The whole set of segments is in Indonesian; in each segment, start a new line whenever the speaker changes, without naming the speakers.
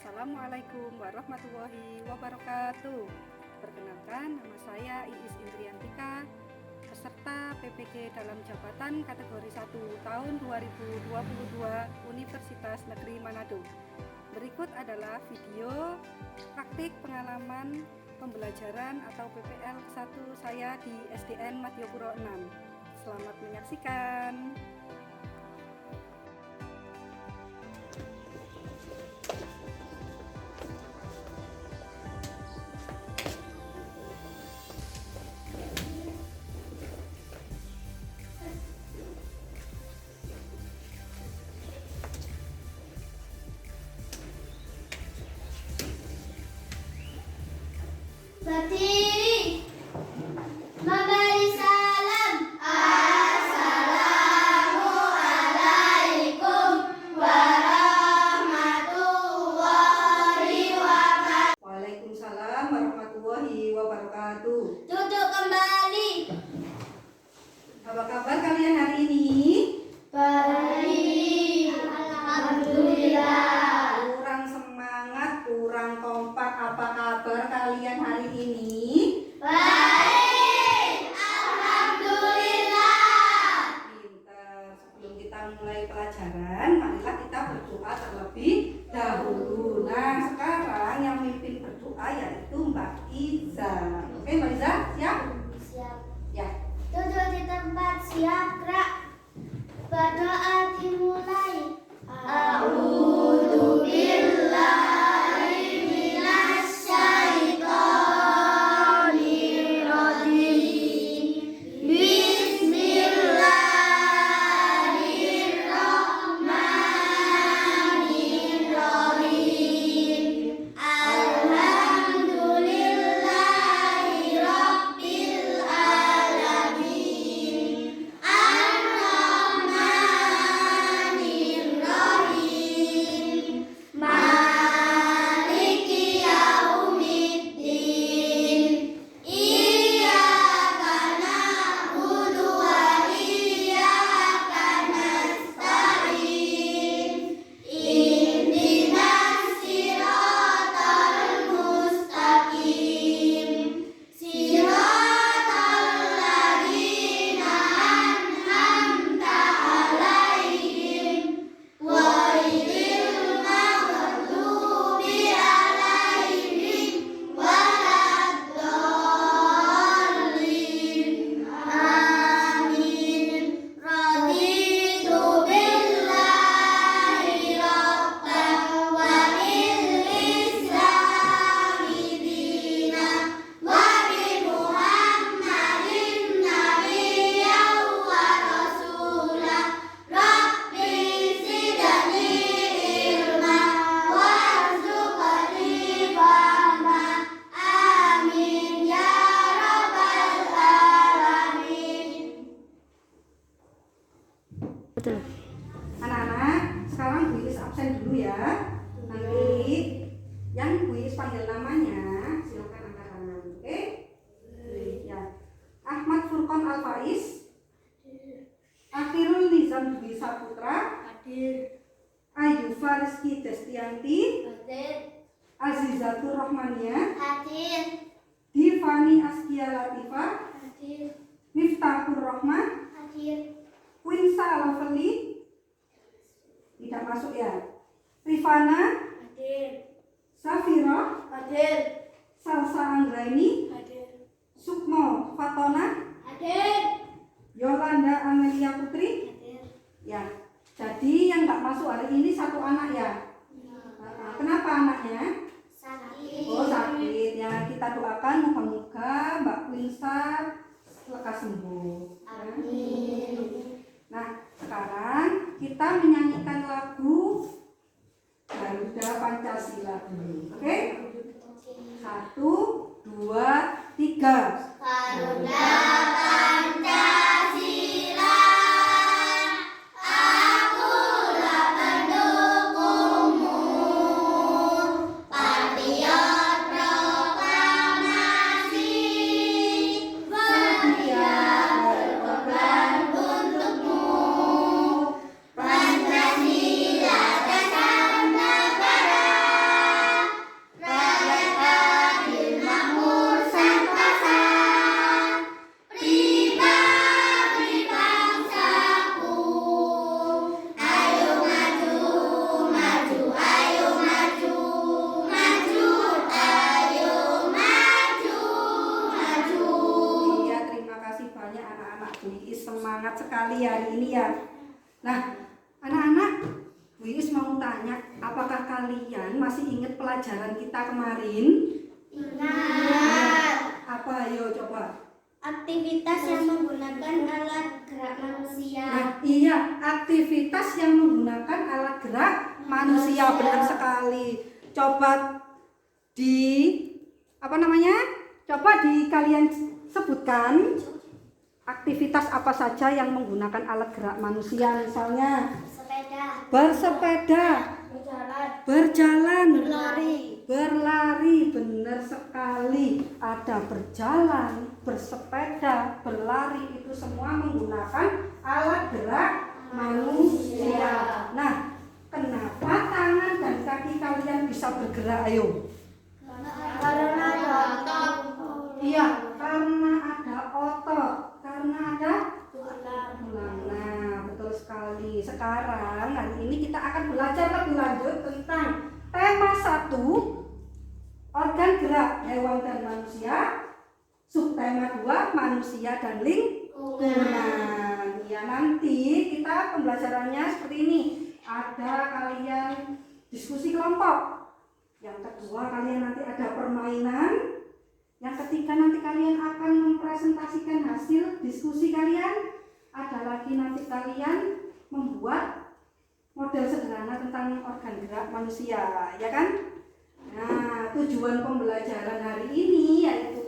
Assalamualaikum warahmatullahi wabarakatuh. Perkenalkan, nama saya Iis Indriantika, peserta PPG dalam jabatan kategori 1 tahun 2022 Universitas Negeri Manado. Berikut adalah video praktik pengalaman pembelajaran atau PPL 1 saya di SDN Madiopuro 6. Selamat menyaksikan.
Berdiri, memberi salam. Assalamualaikum warahmatullahi wabarakatuh.
Waalaikumsalam warahmatullahi wabarakatuh.
Duduk kembali.
Apa kabar kalian hari ini?
Baik, alhamdulillah.
Kurang semangat, kurang kompak. Apa kabar kalian hari ini?
Baik, alhamdulillah.
Pintar. Sebelum kita mulai pelajaran, marilah kita berdoa terlebih dahulu. Nah, sekarang yang memimpin berdoa yaitu Mbak Iza. Oke, Mbak Iza, siap?
Siap.
Ya.
Duduk di tempat, siap, gerak. Berdoa dimulai. A'udzubillahi minasyaitonirrajim. Bismillahirrahmanirrahim. Alhamdulillahi rabbil alamin. Ar-Rahmanirrahim. Maliki yaumiddin. Iyyaka na'budu wa iyyaka nasta'in. Ihdinas siratal mustaqim. Siratal ladzina an'amta 'alaihim ghairil maghdubi 'alaihim waladdallin. Amin. Raditu billahi rabban wa bil islami dinan wa bi Muhammadin nabiyyan wa rasulah. Rabbi zidni ilma warzuqni fahma. Amin ya rabbal alamin.
Betul. Anak-anak, sekarang Bu Iis absen dulu ya. Nanti yang Bu Iis panggil namanya, silakan angkat tangan. Oke? Ya. Ahmad Furqon Al-Faiz, Akhirul Nizam Dwi Saputra,
Hadir.
Ayu Fariski Destianti,
Hadir.
Azizatur Rahmania,
Hadir.
Divani Askia Latifa,
Hadir.
Miftahur Rahman,
Hadir.
Quinsa Alafeli, tidak masuk ya. Rifana,
Hadir.
Safira,
Hadir.
Salsa Anggraini,
Hadir.
Sukmo Fatona,
Hadir.
Yolanda Amelia Putri.
Hadir.
Ya, jadi yang nggak masuk hari ini satu anak ya. Kenapa anaknya?
Sakit.
Oh, sakit ya. Kita doakan moga-moga Mbak Quinsa lekas sembuh.
Amin.
Nah, sekarang kita menyanyikan lagu Garuda Pancasila dulu. Oke? 1, 2, 3.
Garuda Pancasila, akulah pendukungmu. Patriot proklamasi, setia berkorban untukmu. Pancasila dasar negara.
mau tanya, apakah kalian masih ingat pelajaran kita kemarin?
Ingat.
Apa? Ayo coba.
Aktivitas yang menggunakan alat gerak manusia.
Nah, iya, aktivitas yang menggunakan alat gerak manusia. Benar sekali. Coba Coba kalian sebutkan aktivitas apa saja yang menggunakan alat gerak manusia. Misalnya
Sepeda.
bersepeda,
Berjalan.
berjalan, berlari. Benar sekali. Ada berjalan, bersepeda, berlari, itu semua menggunakan alat gerak manusia. Nah, kenapa tangan dan kaki kalian bisa bergerak? Ayo.
Karena ada
Iya, karena ada otot, karena ada
tulang.
Nah, betul sekali. Sekarang hari ini kita akan belajar lebih lanjut tentang tema 1, organ gerak hewan dan manusia. Subtema 2, manusia dan lingkungan. Ya, nanti kita pembelajarannya seperti ini. Ada kalian diskusi kelompok. Yang kedua, kalian nanti ada permainan. Yang ketiga, nanti kalian akan mempresentasikan hasil diskusi kalian. Ada lagi nanti kalian membuat model sederhana tentang organ gerak manusia, ya kan? Nah, tujuan pembelajaran hari ini yaitu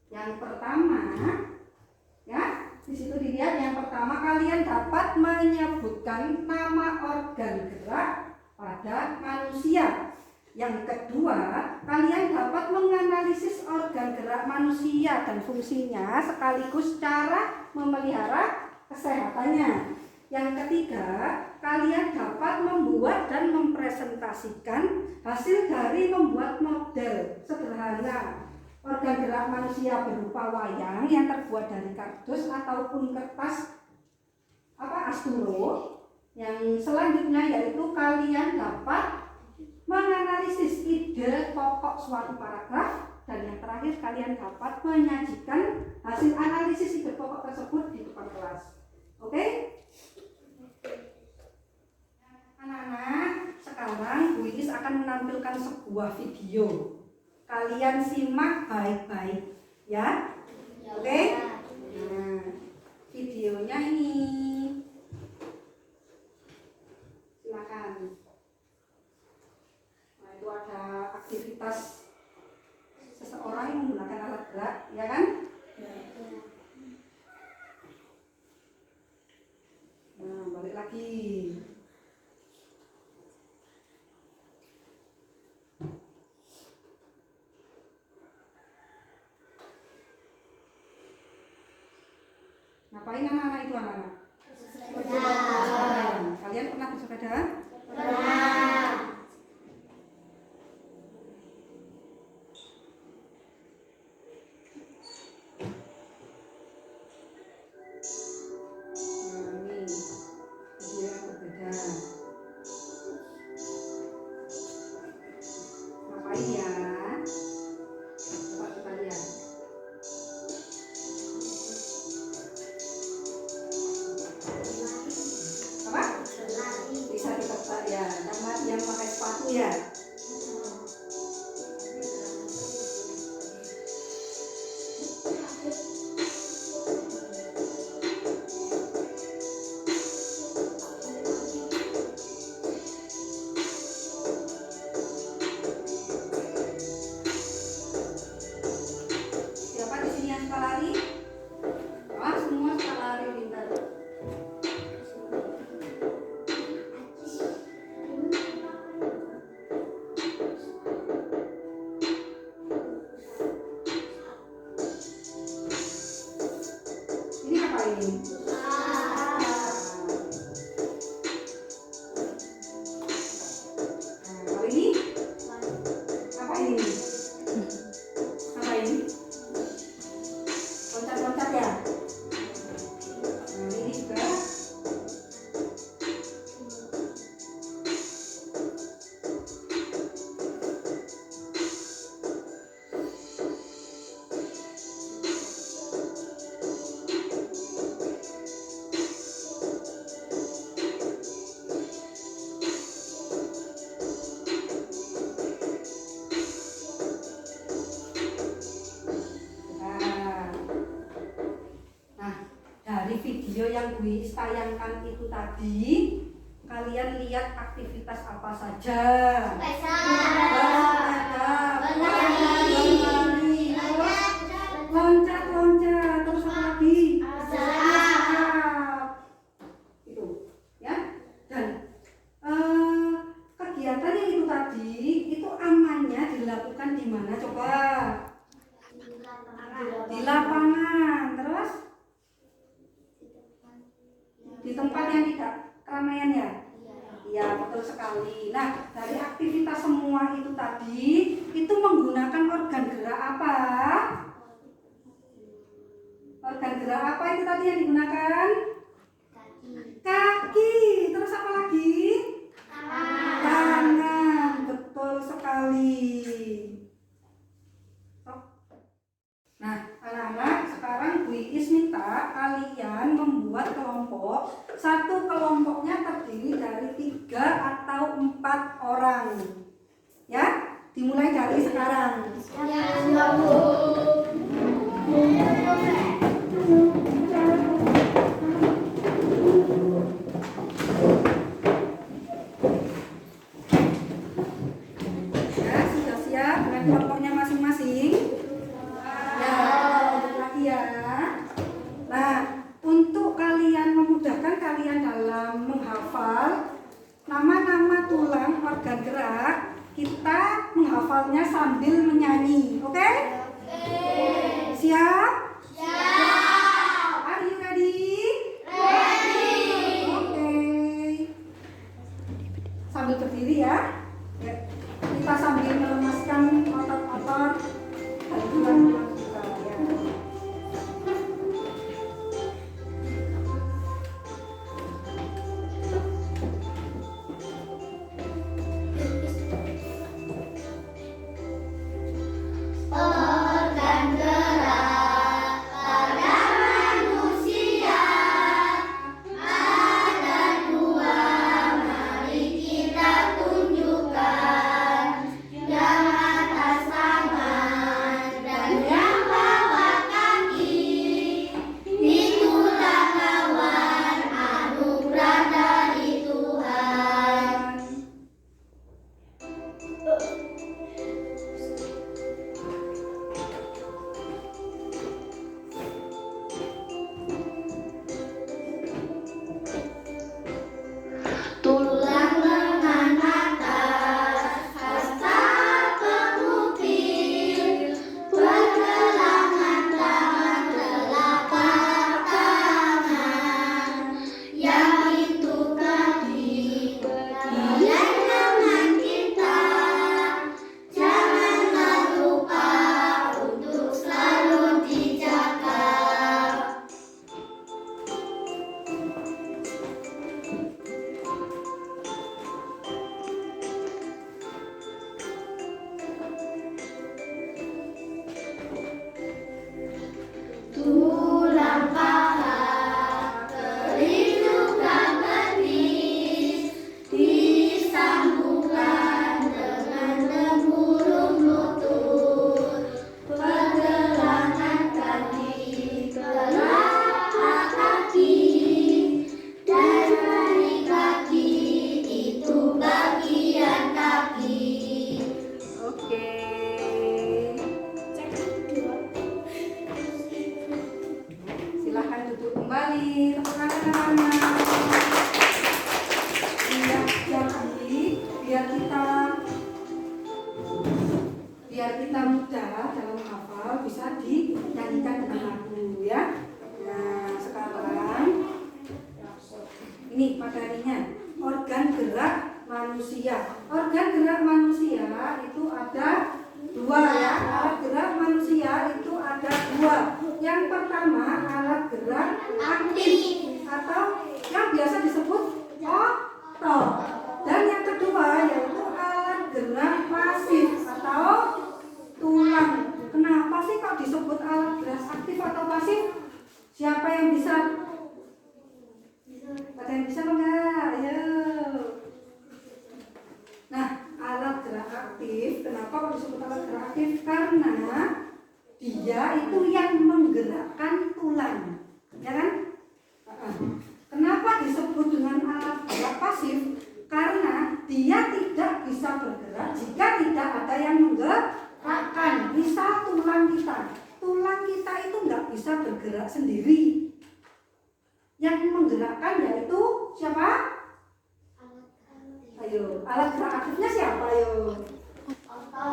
yang pertama, ya, di situ dilihat yang pertama, kalian dapat menyebutkan nama organ gerak pada manusia. Yang kedua, kalian dapat menganalisis organ gerak manusia dan fungsinya sekaligus cara memelihara kesehatannya. Yang ketiga, kalian dapat membuat dan mempresentasikan hasil dari membuat model sederhana organ gerak manusia berupa wayang yang terbuat dari kardus ataupun kertas asturo. Yang selanjutnya yaitu kalian dapat menganalisis ide pokok suatu paragraf, dan yang terakhir kalian dapat menyajikan hasil analisis ide pokok tersebut di depan kelas. Oke? Anak-anak, sekarang Bu Iis akan menampilkan sebuah video. Kalian simak baik-baik, ya? Oke? Nah, videonya ini. Silakan. Itu ada aktivitas seseorang yang menggunakan alat gerak, ya kan? Nah, balik lagi. Ngapain anak-anak itu anak-anak? Bersepeda. Kalian pernah bersepeda?
Pernah.
Bisa kita yang Buis tayangkan itu tadi, kalian lihat aktivitas apa saja? Bersepeda, berlari, loncat-loncat, terus apa lagi? Itu, ya. Dan kegiatan yang itu tadi itu amannya dilakukan di mana coba? Di lapangan, terus di tempat yang tidak keramaian ya? Iya, betul sekali. Nah, dari aktivitas semua itu tadi itu menggunakan organ gerak apa? Organ gerak apa itu tadi yang digunakan? Kaki. Terus apa lagi? Tangan. Betul sekali. Nah, anak-anak, sekarang Bu Iis minta kalian membuat kelompok. Satu kelompoknya terdiri dari 3 atau 4 orang. Ya, dimulai dari sekarang. Ya, sudah siap dengan kelompoknya masing-masing? Ya, lanjut lagi ya. Nah, untuk kalian memudahkan kalian dalam menghafal nama-nama tulang organ gerak, kita menghafalnya sambil menyanyi, oke? Siap? Are you ready? Oke. Sambil berdiri ya. Kita sambil melemaskan otot-otot dan tulang-tulang kita ya. biar kita mudah dalam hafal bisa dinyanyikan dengan lagu ya. Nah sekarang ini materinya organ gerak manusia. Organ gerak manusia itu ada dua ya. Alat gerak manusia itu ada dua. Yang pertama alat gerak aktif atau yang biasa disebut otot. Dan yang kedua yaitu alat gerak pasif atau tulang. Kenapa sih kok disebut alat gerak aktif atau pasif? Siapa yang bisa? Ada yang bisa enggak? Ayo. Nah, alat gerak aktif, kenapa kok disebut alat gerak aktif? Karena dia itu yang menggerakkan tulang, ya kan? Yang menggerakkan yaitu siapa? Ayo, alat gerak aktifnya siapa? Ayo.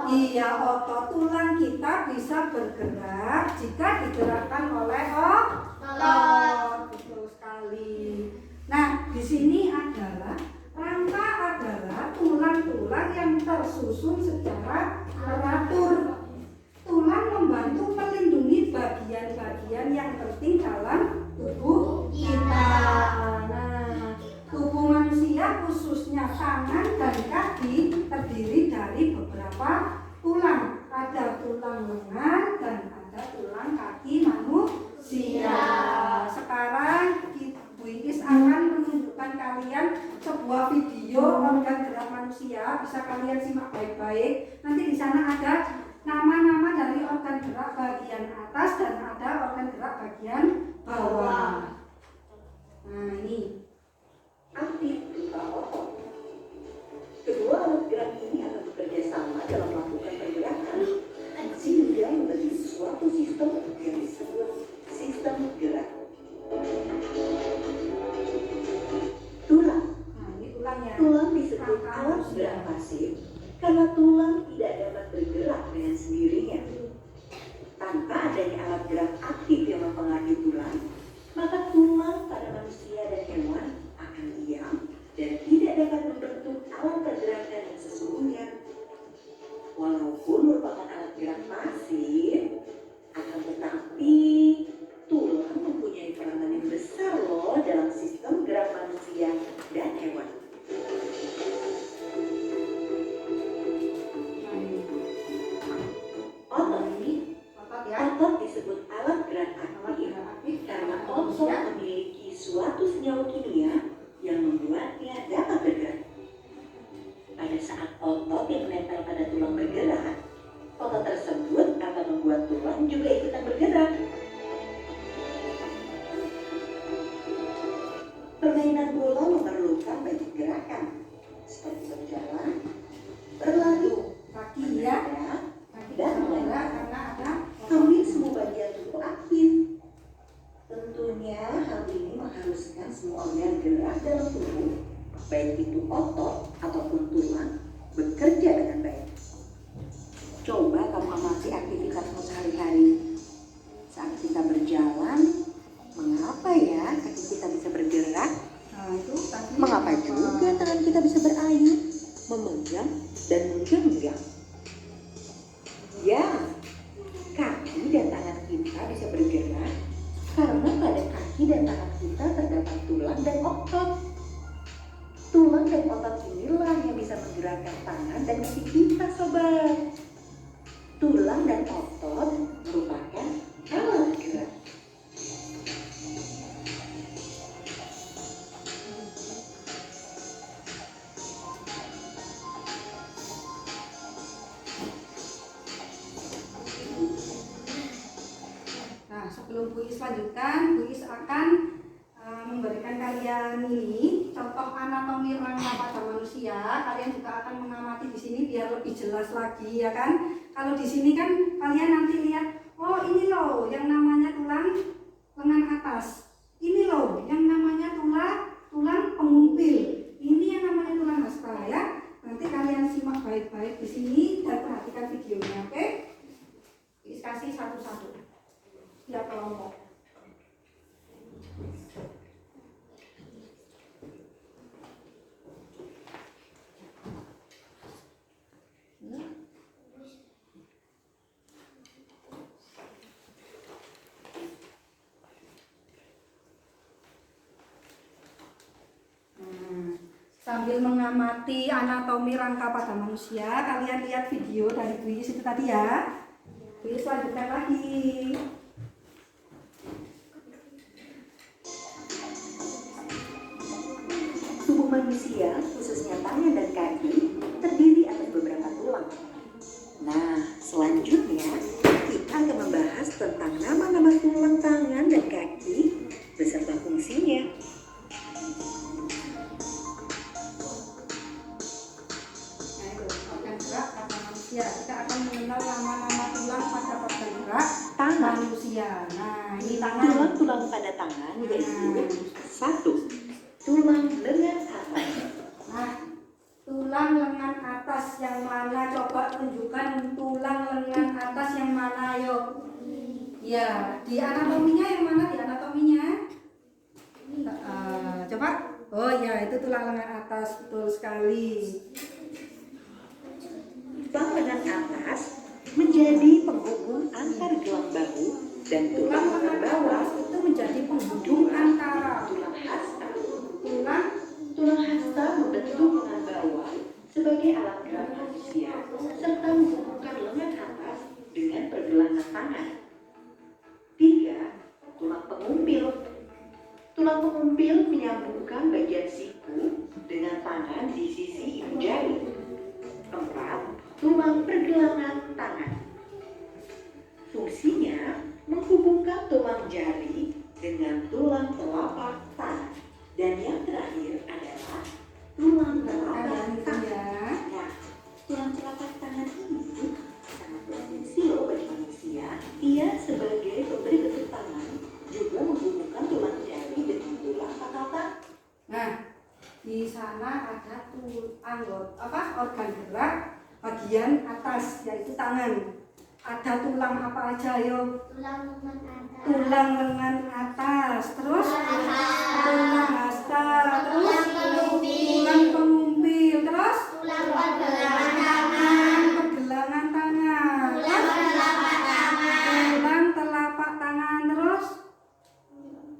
Iya, otot tulang kita bisa bergerak jika digerakkan oleh otot. Betul sekali. Nah, di sini adalah rangka adalah tulang-tulang yang tersusun secara teratur. Tulang membantu melindungi bagian-bagian yang penting dalam tubuh kita. Nah, tubuh manusia khususnya tangan dan kaki terdiri dari beberapa tulang. Ada tulang lengan dan ada tulang kaki manusia. Sekarang Bu Iis akan menunjukkan kalian sebuah video organ gerak manusia. Bisa kalian simak baik-baik. Nanti di sana ada nama-nama dari organ gerak bagian atas dan ada organ gerak bagian bawah. Nah, ini
aktif berupa otot. Kedua alat gerak ini akan bekerja sama dalam melakukan pergerakan sehingga menjadi suatu sistem yang disebut sistem gerak. Tulang.
Nah, ini tulangnya.
Tulang disebut alat gerak pasif karena tulang tidak dapat bergerak dengan sendirinya. Tanpa adanya alat gerak aktif yang mempengaruhi tulang, maka tulang pada manusia dan hewan akan diam dan tidak dapat membentuk alat pergerakan yang sesungguhnya. Walaupun merupakan alat gerak pasif, akan tetapi tulang mempunyai peranan yang besar loh dalam sistem gerak manusia dan hewan.
Nah, ini.
Otot.
Otot ya.
Otot disebut alat gerak
Alat
aktif
gerak aktif
karena
manusia.
otot memiliki suatu senyawa kimia yang membuatnya dapat bergerak. Pada saat otot yang menempel pada tulang bergerak, otot tersebut akan membuat tulang juga ikutan bergerak. Permainan bola memerlukan banyak gerakan, seperti berjalan, berlari,
Kaki ya.
bergerak,
Kaki
dan
bisa
melenggang.
bergerak karena ada
Hampir semua bagian tubuh aktif. Tentunya hal ini mengharuskan semua organ gerak dalam tubuh, baik itu otot ataupun tulang, bekerja dengan baik. Coba kamu amati aktivitasmu sehari-hari. Saat kita berjalan, mengapa ya kaki kita bisa bergerak?
Nah, itu tadi.
Mengapa juga tangan kita bisa berayun, memegang, dan menggenggam? Ya, kaki dan tangan kita bisa bergerak karena pada kaki dan tangan kita terdapat tulang dan otot. Tulang dan otot inilah yang bisa menggerakkan tangan dan kaki kita, sobat. Tulang dan otot merupakan alat gerak.
Nah, sebelum Bu Is lanjutkan, Bu Is akan memberikan kalian ini contoh anatomi rangka pada manusia. Kalian juga akan mengamati di sini biar lebih jelas lagi, ya kan? Kalau di sini kan kalian nanti lihat, oh ini loh yang namanya tulang lengan atas. Ini loh yang namanya tulang pengumpil. Ini yang namanya tulang hasta ya. Nanti kalian simak baik-baik di sini dan perhatikan videonya, oke? Bu Is kasih satu-satu. Ya kelompok. Sambil mengamati anatomi rangka pada manusia, kalian lihat video dari Bu Is itu tadi ya. Bu Is lanjutkan lagi.
Tubuh manusia, khususnya tangan dan kaki, terdiri atas beberapa tulang. Nah, selanjutnya kita akan membahas tentang nama-nama tulang tangan dan kaki beserta fungsinya.
Nah itu organ gerak pada manusia. Kita akan mengenal nama-nama tulang pada organ gerak
Tangan.
manusia. Nah ini tangan.
Tulang-tulang pada tangan yaitu 1. Tulang lengan atas.
Nah, tulang lengan atas yang mana? Coba tunjukkan tulang lengan atas yang mana, ayo. Ya, di anatominya yang mana? Di anatominya? Coba. Oh ya, itu tulang lengan atas, betul sekali.
Tulang lengan atas menjadi penghubung antar gelang bahu dan tulang lengan bawah.
Itu menjadi penghubung antara
Tulang hasta.
tulang
Hasta membentuk lengan bawah sebagai alat gerak manusia serta menghubungkan lengan atas dengan pergelangan tangan. 3. Tulang pengumpil. Tulang pengumpil menyambungkan bagian siku dengan tangan di sisi ibu jari. 4. Tulang pergelangan tangan. Fungsinya menghubungkan tulang jari dengan tulang telapak tangan. Dan yang terakhir adalah tulang telapak tangan. Nah, tulang telapak tangan ini sangat berfungsi loh bagi manusia. Ia sebagai pemberi bentuk tangan juga menghubungkan tulang jari dengan tulang telapak.
Nah, di sana ada organ gerak bagian atas yaitu tangan. Ada tulang apa aja, yo? Tulang lengan atas, terus tulang hasta, terus tulang pengumpil, terus pergelangan tangan, tulang telapak tangan, terus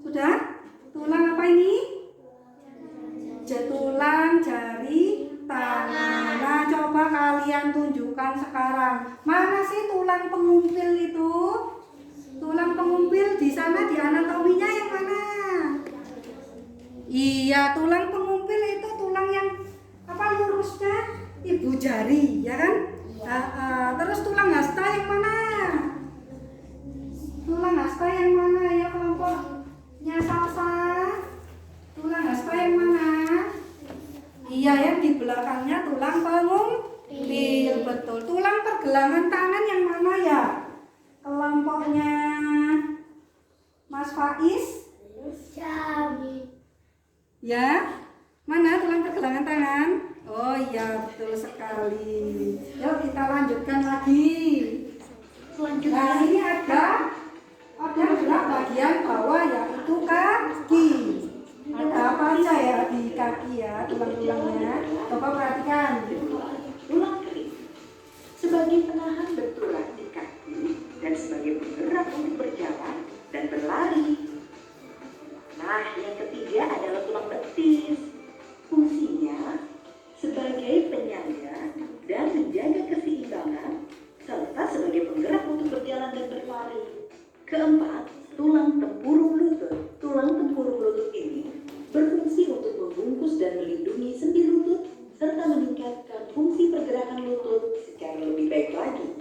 sudah? Tulang apa ini? Tulang jari tangan. Nah, coba kalian tunjukkan sekarang. Mana sih tulang pengumpil itu? Tulang pengumpil di sana di anatominya yang mana? Iya, tulang pengumpil itu tulang yang lurusnya ibu jari, ya kan? Terus tulang hasta yang mana? Tulang hasta yang mana ya kelompoknya Salsa? Tulang hasta yang mana? Iya, yang di belakangnya tulang pengumpil, betul. Tulang pergelangan tangan yang mana ya? Kelompoknya Mas Faiz? Ya, mana tulang pergelangan tangan? Oh iya, betul sekali. Yuk kita lanjutkan lagi. Nah, ini ada gerak bagian bawah yaitu kaki. Ada apa aja ya di kaki ya, tulang-tulangnya? Coba perhatikan.
Tulang kering sebagai penahan benturan di kaki dan sebagai penggerak untuk berjalan dan berlari. Nah, yang ketiga adalah tulang betis. Fungsinya sebagai penyangga dan menjaga keseimbangan serta sebagai penggerak untuk berjalan dan berlari. Keempat, tulang tempurung lutut. Tulang tempurung lutut ini berfungsi untuk membungkus dan melindungi sendi lutut serta meningkatkan fungsi pergerakan lutut secara lebih baik lagi.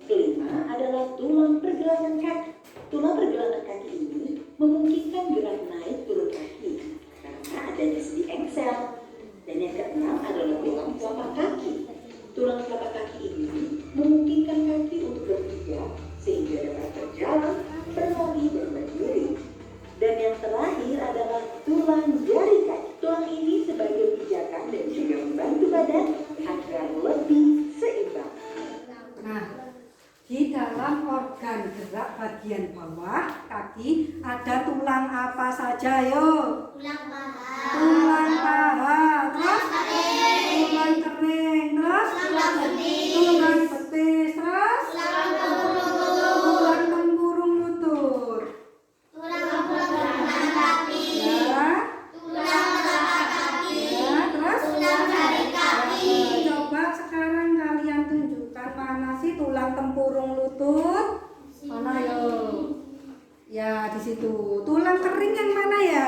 Kelima adalah tulang pergelangan kaki. Tulang pergelangan kaki ini memungkinkan gerak naik turun kaki karena adanya sendi engsel. Dan yang keenam adalah tulang telapak kaki. Tulang telapak kaki ini memungkinkan kaki untuk berpijak sehingga dapat berjalan, berlari, dan berdiri. Dan yang terakhir adalah tulang jari kaki. Tulang ini sebagai pijakan dan juga membantu badan agar lebih seimbang.
Nah, di dalam organ gerak bagian bawah kaki ada tulang apa saja, yuk? Tulang paha, terus tulang kering, terus tulang betis, terus tulang tempurung lutut. Coba sekarang kalian tunjukkan mana sih tulang tempurung lutut? Mana yo? Ya, di situ. Tulang kering yang mana ya?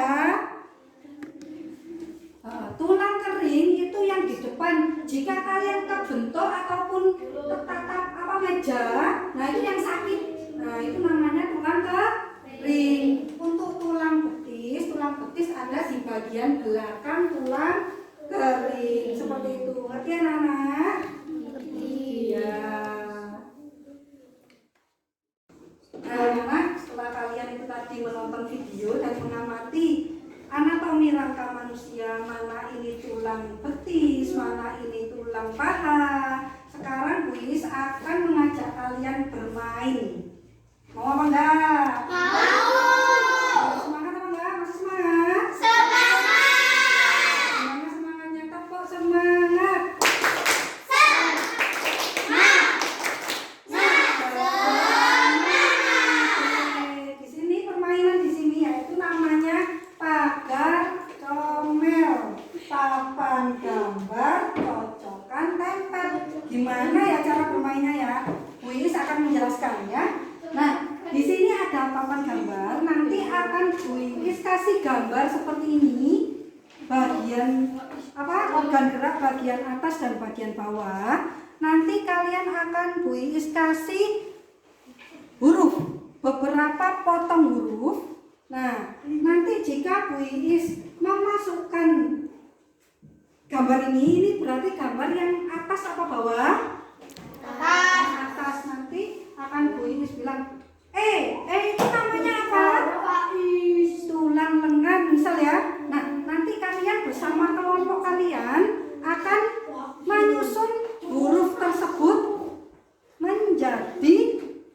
Tulang kering itu yang di depan. Jika kalian kebentuk ataupun tertatap meja, nah itu yang sakit. Nah, itu namanya tulang kering. Untuk tulang betis ada di bagian belakang tulang kering. Seperti itu. Ngerti anak-anak? Iya. Nah, setelah kalian itu tadi menonton video dan mengamati anatomi tulang betis, mana ini tulang paha. Sekarang Bu Iis akan mengajak kalian bermain. Mau apa enggak? Mau. Semangat apa enggak? Masih semangat? Semangat, semangatnya tepuk semangat. Di sini permainan di sini yaitu namanya pagar comel, papan gambar, cocokan tempel. Gimana ya cara bermainnya ya? Bu Iis akan menjelaskan ya. Nah, di sini ada papan gambar. Nanti akan Bu Iis kasih gambar seperti ini. Bagian organ gerak bagian atas dan bagian bawah. Nanti kalian akan Bu Iis kasih huruf, beberapa potong huruf. Nah, nanti jika Bu Iis memasukkan gambar ini berarti gambar yang atas apa bawah? Atas. Nanti akan Bu Iis bilang, itu namanya apa? Tulang lengan, misal ya. Nah, nanti kalian bersama kelompok kalian akan menyusun huruf tersebut menjadi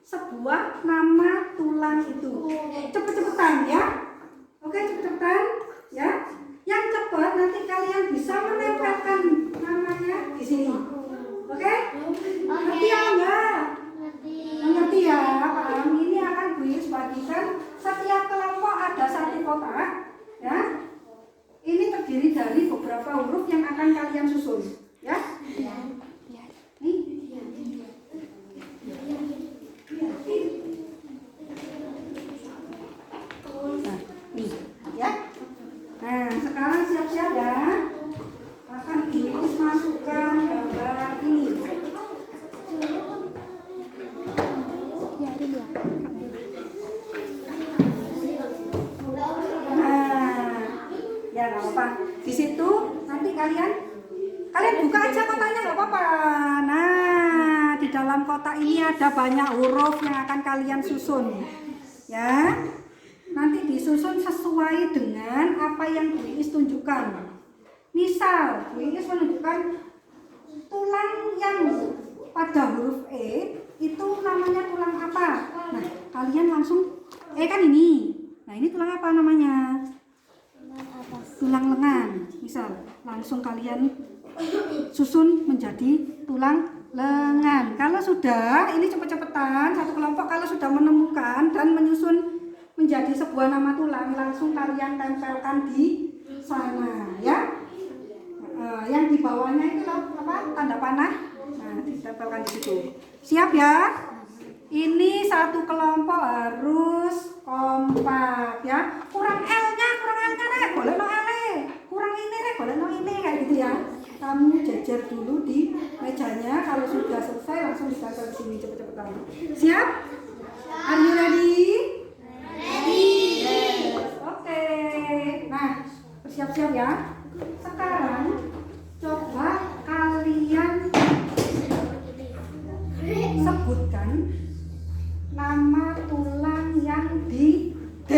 sebuah nama tulang itu. Cepet-cepetan ya. Oke, cepet-cepetan ya. Yang cepat nanti kalian bisa menempelkan namanya di sini. Oke? Ngerti ya enggak? Mengerti ya, paham? Ini akan Bu Iis bagikan setiap kelompok ada satu kotak ya. Ini terdiri dari beberapa huruf yang akan kalian susun ya. Nih. Nah, nih ya. Nah, sekarang siap-siap ya. Akan Bu Iis masukkan gambar ini. Ya nggak apa-apa. Di situ nanti kalian buka aja kotaknya nggak apa-apa. Nah, di dalam kotak ini ada banyak huruf yang akan kalian susun. Ya, nanti disusun sesuai dengan apa yang Bu Iis tunjukkan. Misal Bu Iis menunjukkan tulang yang pada huruf E itu namanya tulang apa? Nah, kalian langsung kan ini. Nah, ini tulang apa namanya? Tulang lengan. Misal langsung kalian susun menjadi tulang lengan. Kalau sudah, ini cepet-cepetan satu kelompok kalau sudah menemukan dan menyusun menjadi sebuah nama tulang, langsung kalian tempelkan di sana ya. Yang di bawahnya itu apa? Tanda panah. Nah, ditempelkan di situ. Siap ya? Ini satu kelompok harus kompak ya. Kurang L-nya nih, boleh no L. Kurang ini nih, boleh no ini kayak gitu ya. Kamu jejer dulu di mejanya. Kalau sudah selesai langsung ditempel di sini cepet-cepetan. Siap? Are you ready? Yes. Oke. Nah, bersiap-siap ya. Sekarang coba kalian sebutkan nama tulang yang di D.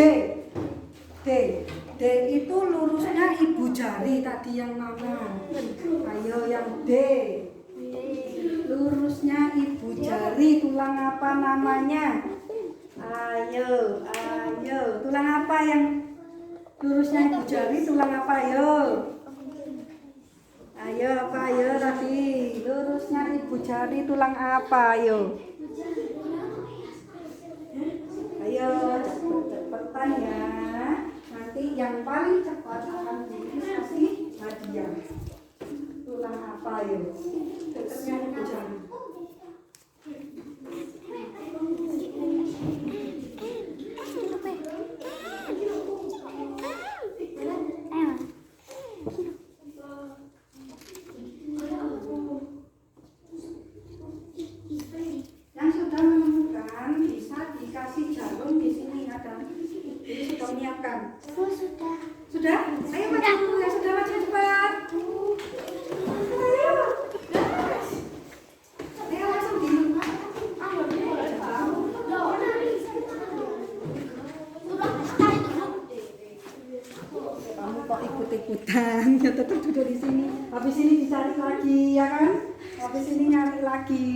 D itu lurusnya ibu jari tadi yang mana? Ayo yang D. Lurusnya ibu jari tulang apa namanya? Ayo. Tulang apa yang lurusnya ibu jari tulang apa ayo? Ayo apa ayo tadi? Lurusnya ibu jari tulang apa ayo? Ayo cepetan ya. Nanti yang paling cepat akan dikasih hadiah. Tulang apa ayo? Dekatnya ibu jari. Yang sudah menemukan bisa dikasih jarum di sini ada. Jadi sudah menyiapkan. Sudah? Ayo maju dulu ya, sudah maju cepat. Ayo. duduk di sini. Habis ini dicari lagi, ya kan? Habis ini nyari lagi.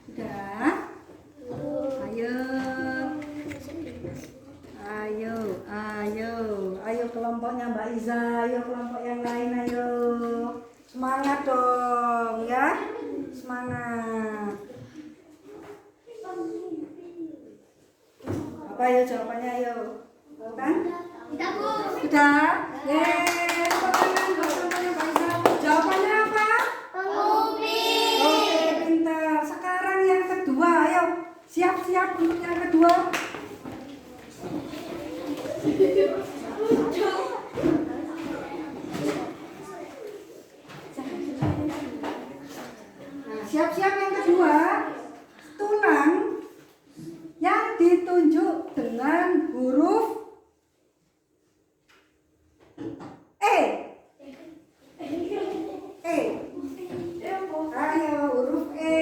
Sudah? Ayo kelompoknya Mbak Iza, ayo kelompok yang lain, ayo. Semangat dong, ya. Semangat. Apa ya jawabannya, ayo. Tahu kan? Sudah? Yeay, tepuk tangan buat kelompoknya Mbak Iza. Jawabannya apa?
Penguping.
Oke, pintar. Sekarang yang kedua, ayo. Siap-siap untuk yang kedua. Nah, siap-siap yang kedua. Tulang yang ditunjuk dengan huruf E. E. Ayo, huruf E.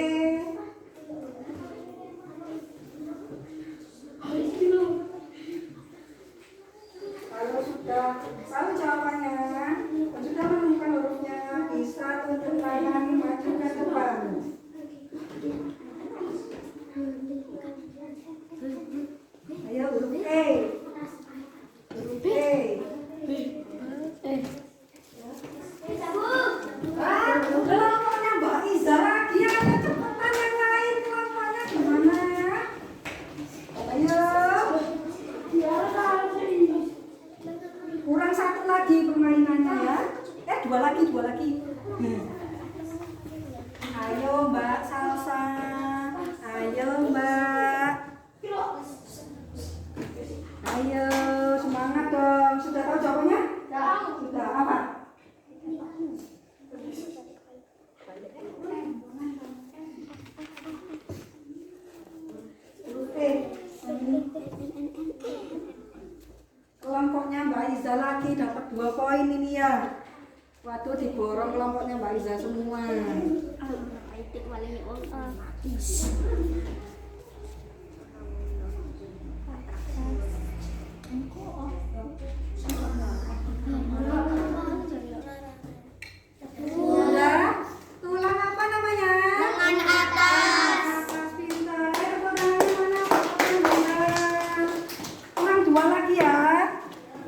Kalau sudah tahu jawabannya dan sudah menemukan hurufnya, bisa tunjuk tangan maju ke depan. Ayo, huruf E. Huruf E. Kelompoknya Mbak Iza lagi, ada cepetan yang lain kelompoknya gimana? Ayo. Kurang satu lagi permainannya ya. Dua lagi. Ayo Mbak Salsa. Ayo Mbak. Ayo semangat dong. Sudah tahu jawabannya? Sudah apa? Kelompoknya Mbak Iza lagi dapat 2 poin ini ya. Waduh, diborong kelompoknya Mbak Iza semua. Sudah? Tulang apa namanya?
Lengan atas.
Atas, pintar. Tepuk tangannya mana? Kurang 2 lagi ya.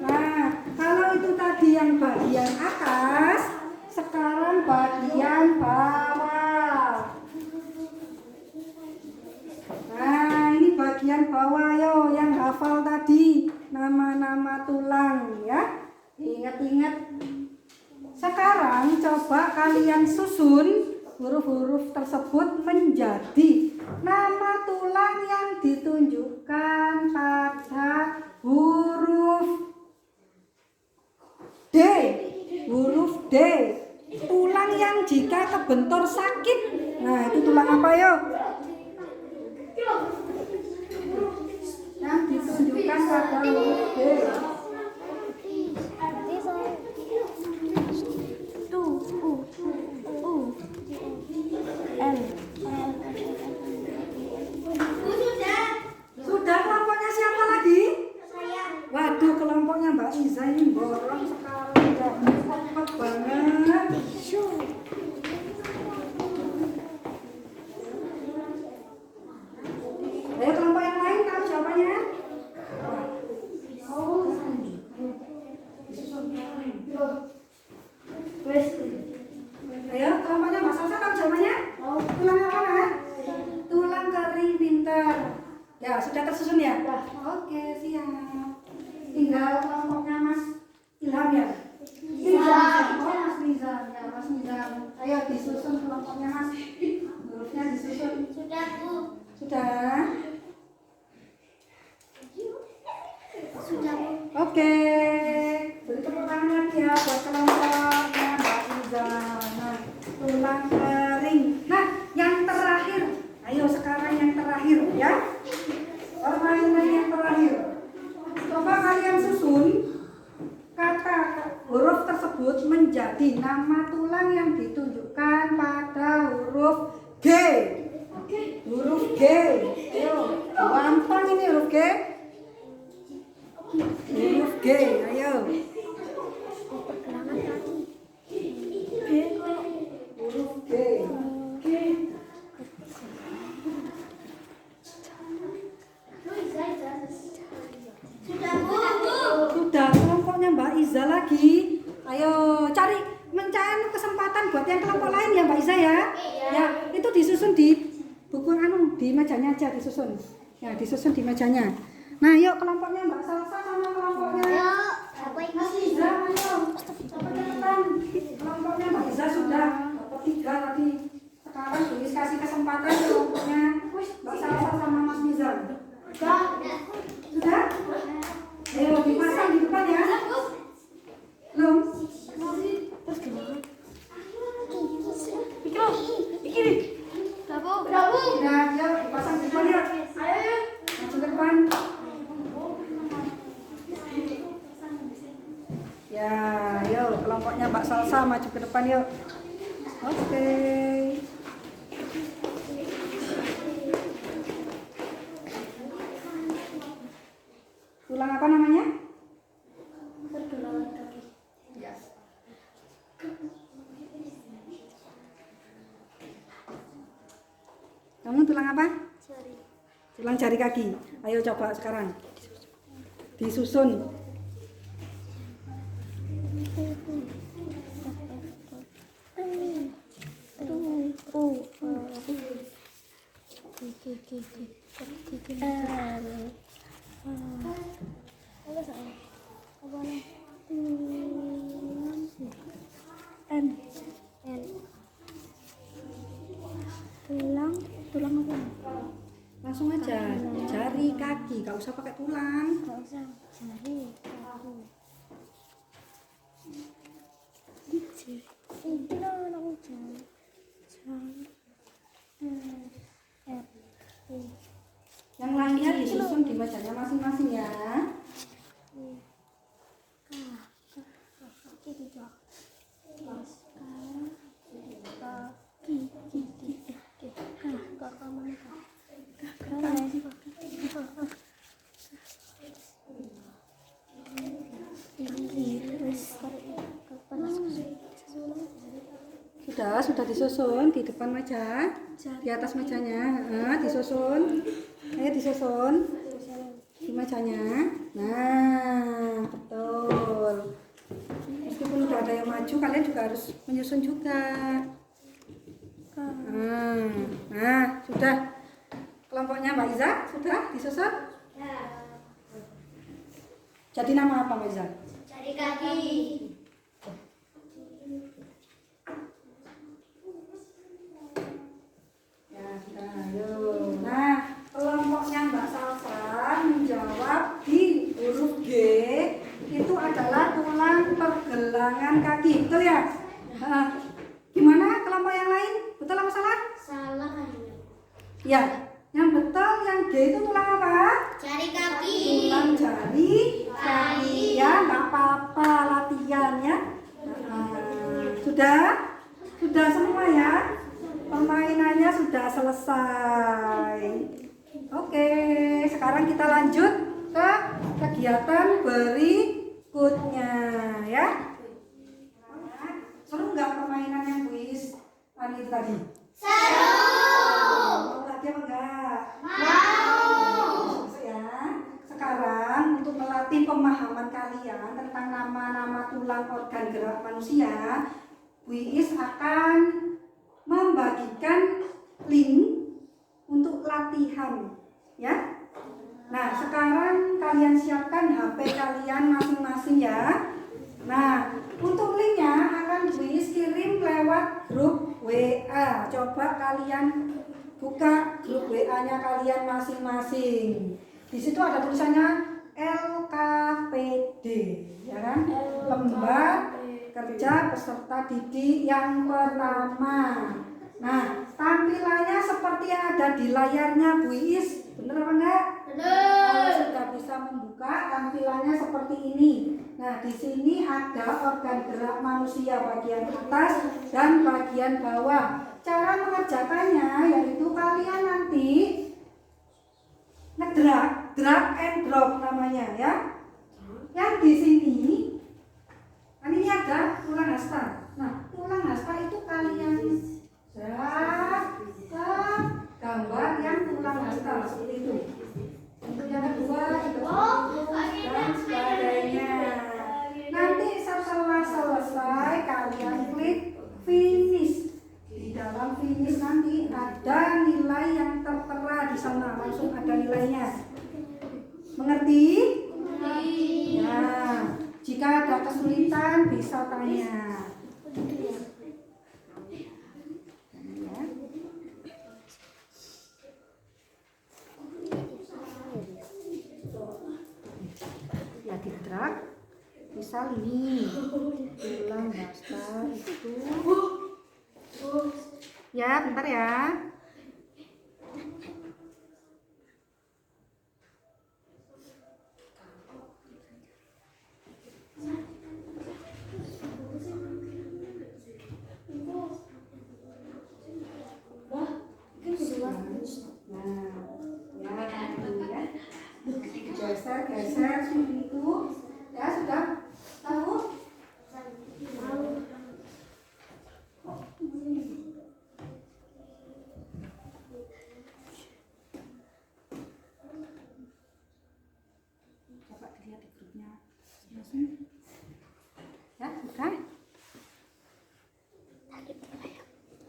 Nah, kalau itu tadi yang bagian atas, sekarang bagian bawah. Nah, ini bagian bawah yo yang hafal tadi nama-nama tulang ya. Ingat-ingat. Sekarang coba kalian susun huruf-huruf tersebut menjadi nama tulang yang ditunjukkan pada huruf D. Huruf D. Tulang yang jika kebentur sakit. Nah, itu tulang apa yo? Yang ditunjukkan pada huruf D. Sudah kelompoknya siapa lagi? Waduh, kelompoknya Mbak Iza ini borong sekali ya. Kompak banget. Ayo kelompok yang lain tahu jawabannya? Ayo kelompoknya Mbak Salsa tahu jawabannya? Tulang apa kan? Tulang kering pintar. Ya, sudah tersusun ya? Oke, siap. Tinggal kelompoknya Mas Ilham ya? Oh, Mas Rizal. Ya, Mas Rizal Ayo disusun kelompoknya Mas. Hurufnya disusun.
Sudah, Bu.
Sudah.
Sudah, Bu.
Oke. Beri tepuk tangan lagi ya buat kelompoknya Mbak Iza. Nah, tulang kering. Nah, yang terakhir. Ayo sekarang yang terakhir ya. Permainan yang terakhir. Coba kalian susun kata huruf tersebut menjadi nama tulang yang ditunjukkan pada huruf G. Huruf G. Ayo, gampang ini huruf G. Huruf G, ayo. Huruf G.
Sudah, Bu.
Sudah, kelompoknya Mbak Iza lagi. Ayo cari mencari kesempatan buat yang kelompok lain ya Mbak Iza ya. Ya, itu disusun di buku di mejanya aja disusun. Ya, disusun di mejanya. Nah, yuk kelompoknya Mbak Salsa sama kelompoknya Mas Iza, ayo. Cepat-cepat. Kelompoknya Mbak Iza sudah dapat 3 tadi. Sekarang Luis kasih kesempatan kelompoknya Mbak Salsa sama Mas Iza. Sudah? Ayo dipasang di depan ya. Belum? Udah, yuk dipasang di depan yuk. Maju ke depan. Ya, yuk kelompoknya Mbak Salsa maju ke depan yuk. Oke. Tulang apa namanya?
Pergelangan kaki.
Ya. Kamu tulang apa?
Jari.
Tulang jari kaki. Ayo coba sekarang. Disusun.
Tulang apa?
Langsung aja. Jari kaki, gak usah pakai tulang.
Nggak usah jari kaki. Ini namanya jari.
Yang lainnya disusun di mejanya masing-masing ya.
Kaki juga.
Sudah disusun di depan meja, di atas mejanya, disusun, ayo disusun di mejanya. Nah, betul. Meskipun udah ada yang maju, kalian juga harus menyusun juga. Nah, sudah. Kelompoknya Mbak Iza sudah disusun. Jadi nama apa Mbak Iza?
Jari kaki.
Ya, sudah. Ayo. Nah, kelompoknya Mbak Salsa menjawab di huruf G itu adalah tulang pergelangan kaki. Betul ya? Gimana kelompok yang lain? Betul apa salah?
Salah kayaknya.
Ya, yang betul yang G itu tulang apa?
Jari kaki.
Tulang jari kaki. Ya, nggak apa-apa latihan ya. Sudah? Sudah semua ya? Permainannya sudah selesai. Oke, sekarang kita lanjut ke kegiatan berikutnya ya. Seru nggak permainan yang kuis itu tadi?
Seru.
Mau lagi apa enggak?
Mau.
Ya. Sekarang untuk melatih pemahaman kalian tentang nama-nama tulang organ gerak manusia, kuis akan membagikan link untuk latihan ya. Nah, sekarang kalian siapkan HP kalian masing-masing ya. Nah, untuk linknya akan akan kuis kirim lewat grup WA. Coba kalian buka grup WA-nya kalian masing-masing. Di situ ada tulisannya LKPD, ya kan? Lembar kerja peserta didik yang pertama. Nah, tampilannya seperti yang ada di layarnya Bu Iis, bener apa enggak? Kalau sudah bisa membuka, tampilannya seperti ini. Nah, di sini ada organ gerak manusia bagian atas dan bagian bawah. Cara mengerjakannya yaitu kalian nanti drag and drop namanya ya. Yang di sini, ini ada tulang hasta. Nah, tulang hasta itu kalian drag ke gambar yang tulang hasta seperti itu. Untuk yang kedua itu dan sebagainya. Nanti setelah selesai kalian klik finish. Di dalam finish nanti ada nilai yang tertera di sana, langsung ada nilainya. Mengerti? Nah, jika ada kesulitan bisa tanya. Ya di drag, misal ini tulang hasta itu. Ya, bentar ya. Geser seperti itu. Ya, sudah tahu? Coba dilihat di grupnya. Ya, sudah?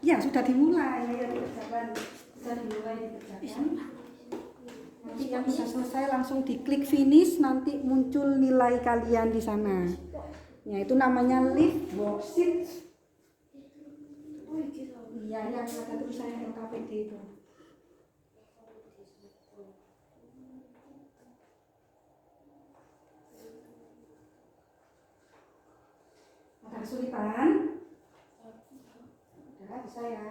Ya, sudah dimulai ya dikerjakan. Sudah dimulai dikerjakan. Nanti yang sudah selesai langsung diklik finish, nanti muncul nilai kalian di sana. Ya, itu namanya lift worksheet. Iya, yang ada tulisannya LKPD itu. Ada kesulitan? Udah, bisa ya?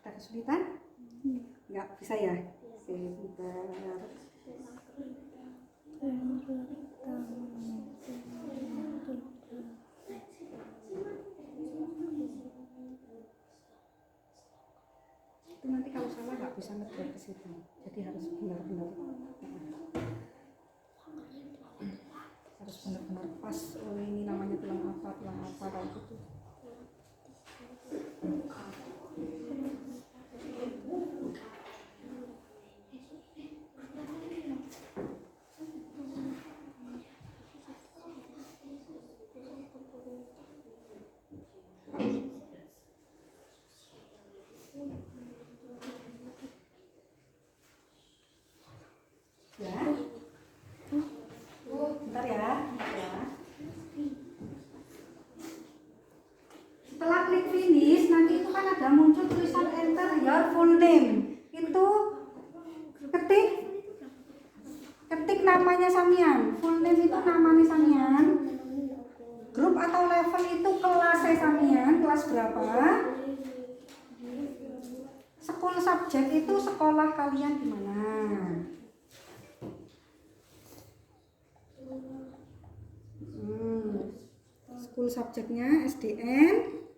Ada kesulitan? Enggak bisa ya? Sebentar. Itu nanti kalau salah nggak bisa ngedrag ke situ. Jadi harus benar-benar pas. Oh, ini namanya tulang apa kayak gitu. Ya. Bentar ya. Setelah klik finish, nanti itu kan ada muncul tulisan enter your full name. Itu ketik namanya sampean. Full name itu namanya sampean. Grup atau level itu kelas sampean, kelas berapa? School subject itu sekolah kalian di mana? School subjeknya SDN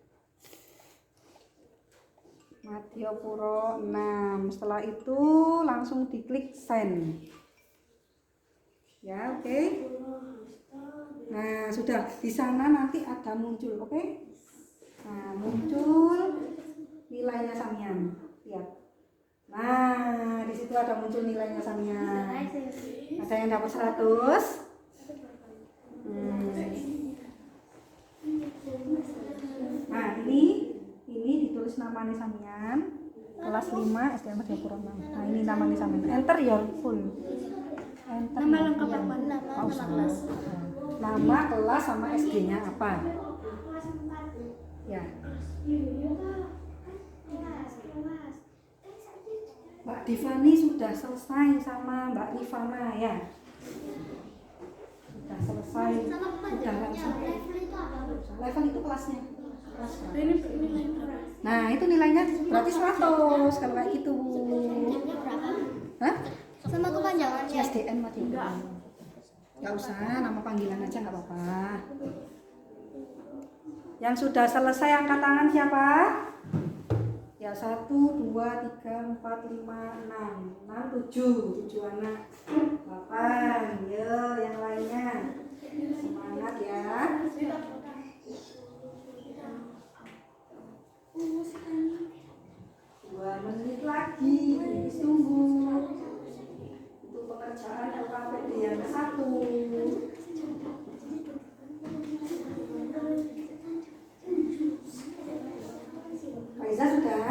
Madiopuro 6. Setelah itu langsung diklik send. Ya, oke. Nah, sudah di sana nanti ada muncul, oke? Nah, muncul nilainya sampean. Lihat. Nah, di situ ada muncul nilainya Samian. Ada yang dapat 100. Nah, ini ditulis namanya Samian. Kelas 5 SD Ahmad Purwono 6. Nah, ini namanya Samian. Enter your full. Enter
Nama lengkap
your
apa?
full.
Nama
Oh,
kelas.
Nama kelas sama SD-nya apa? Ya. Mbak Divani sudah selesai sama Mbak Rifana ya. Sudah selesai. Sudah langsung. Level itu kelasnya. Kelas berapa? Nah, itu nilainya berarti 100 kalau kayak gitu. Hah?
Sama kepanjangannya.
SDN mati. Enggak usah, nama panggilan aja enggak apa-apa. Yang sudah selesai angkat tangan siapa? Ya 1, 2, 3, 4, 5, 6 7 anak 8. Yo, yang lainnya semangat ya. 2 menit lagi, tunggu. Untuk pekerjaan LKPD yang 1. Reza sudah?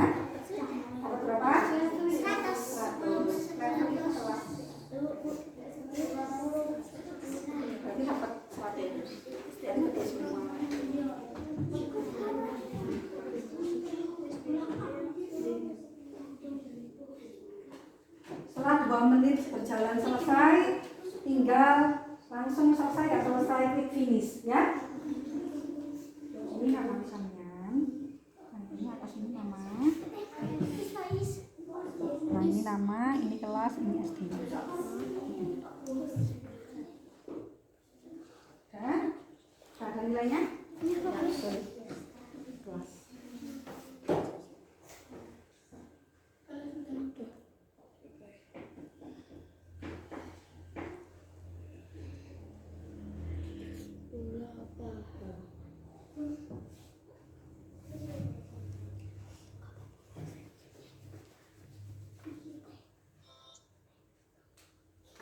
Dapat berapa? 100. Level itu kelas. Berarti dapat 100. Jadi betul semua. Setelah 2 menit berjalan selesai, tinggal langsung selesai ya, selesai klik finish ya. Ini nama Samian. Nah, ini atas ini nama. Nah, ini nama, ini kelas, ini SD. Udah? Ada nilainya? Kelas.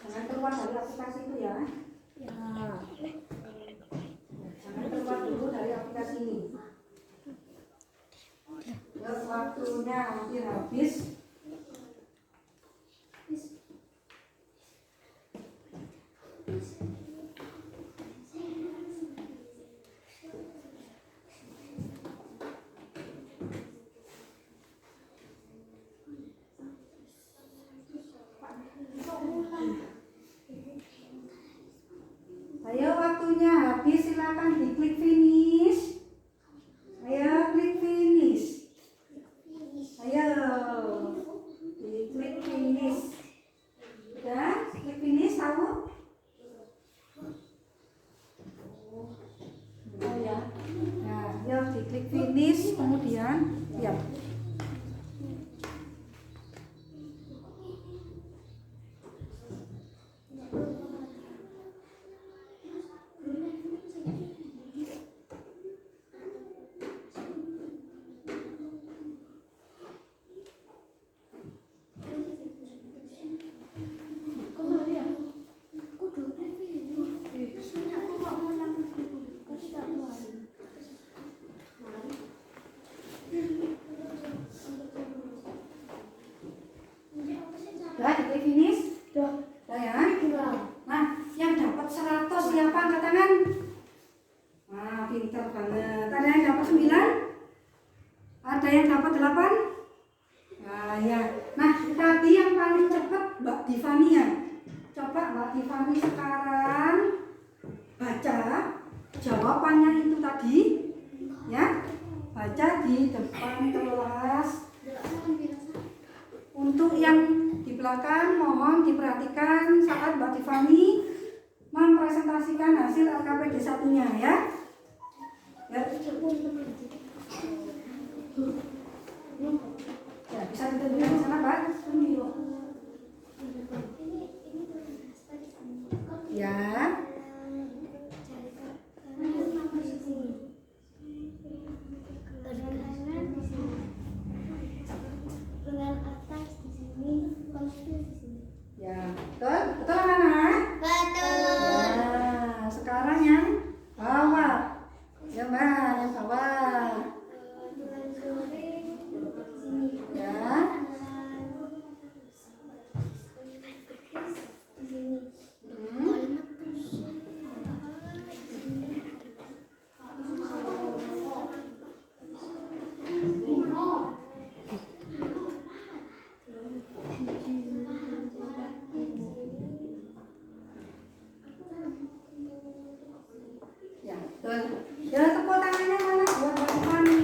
Jangan keluar dari aplikasi itu ya. Jangan keluar dulu dari aplikasi ini. Ya, waktunya hampir habis. Ayo, waktunya habis, silakan diklik finish. Ayo klik finish. Ayo diklik finish. Udah klik finish tahu? Oh ya. Nah, yuk diklik finish kemudian lihat. Udah diklik finish? Udah ya? Nah, yang dapat 100 siapa angkat tangan? Wah, pintar banget. Ada yang dapat 9? Ada yang dapat 8? Nah, ya. Nah, tadi yang paling cepat Mbak Divani ya. Coba Mbak Divani sekarang baca jawabannya itu tadi. Ya. Baca di depan kelas. Untuk yang di belakang mohon diperhatikan saat Mbak Divani mempresentasikan hasil LKPD 1-nya ya. Ya, bisa ditentukan di sana, Pak. Ya.
Dengan atas di sini.
yang bawah. Ya Mbak, yang bawah. Ya. Ya, betul. Ya, tepuk tangannya mana buat Mbak Tiffany.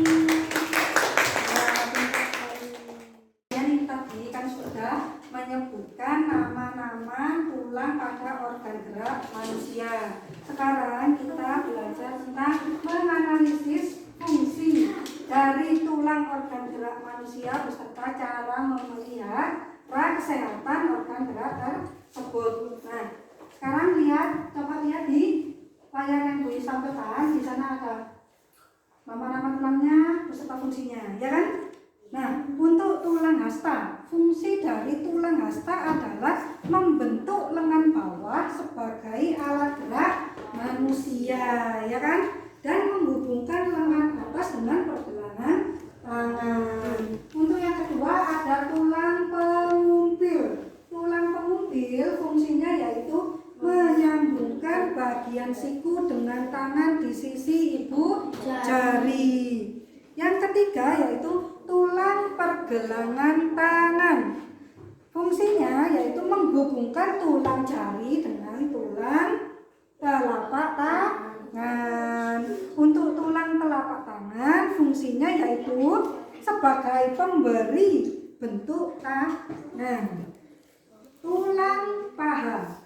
Ya, ini tadi kan sudah menyebutkan nama-nama tulang pada organ gerak manusia. Sekarang kita belajar tentang menganalisis fungsi dari tulang organ gerak manusia beserta cara memelihara kesehatan organ gerak tersebut. Nah, sekarang coba lihat di layar yang Bu sampaikan. Di sana ada nama-nama tulangnya beserta fungsinya, ya kan? Nah, untuk tulang hasta, fungsi dari tulang hasta adalah membentuk lengan bawah sebagai alat gerak manusia, ya kan? Dan menghubungkan lengan atas dengan pergelangan tangan. Untuk yang kedua ada tulang pengumpil. Tulang pengumpil fungsinya yaitu menyambungkan bagian siku dengan tangan di sisi ibu jari. Yang ketiga yaitu tulang pergelangan tangan. Fungsinya yaitu menghubungkan tulang jari dengan tulang telapak tangan. Untuk tulang telapak tangan fungsinya yaitu sebagai pemberi bentuk tangan. Tulang paha.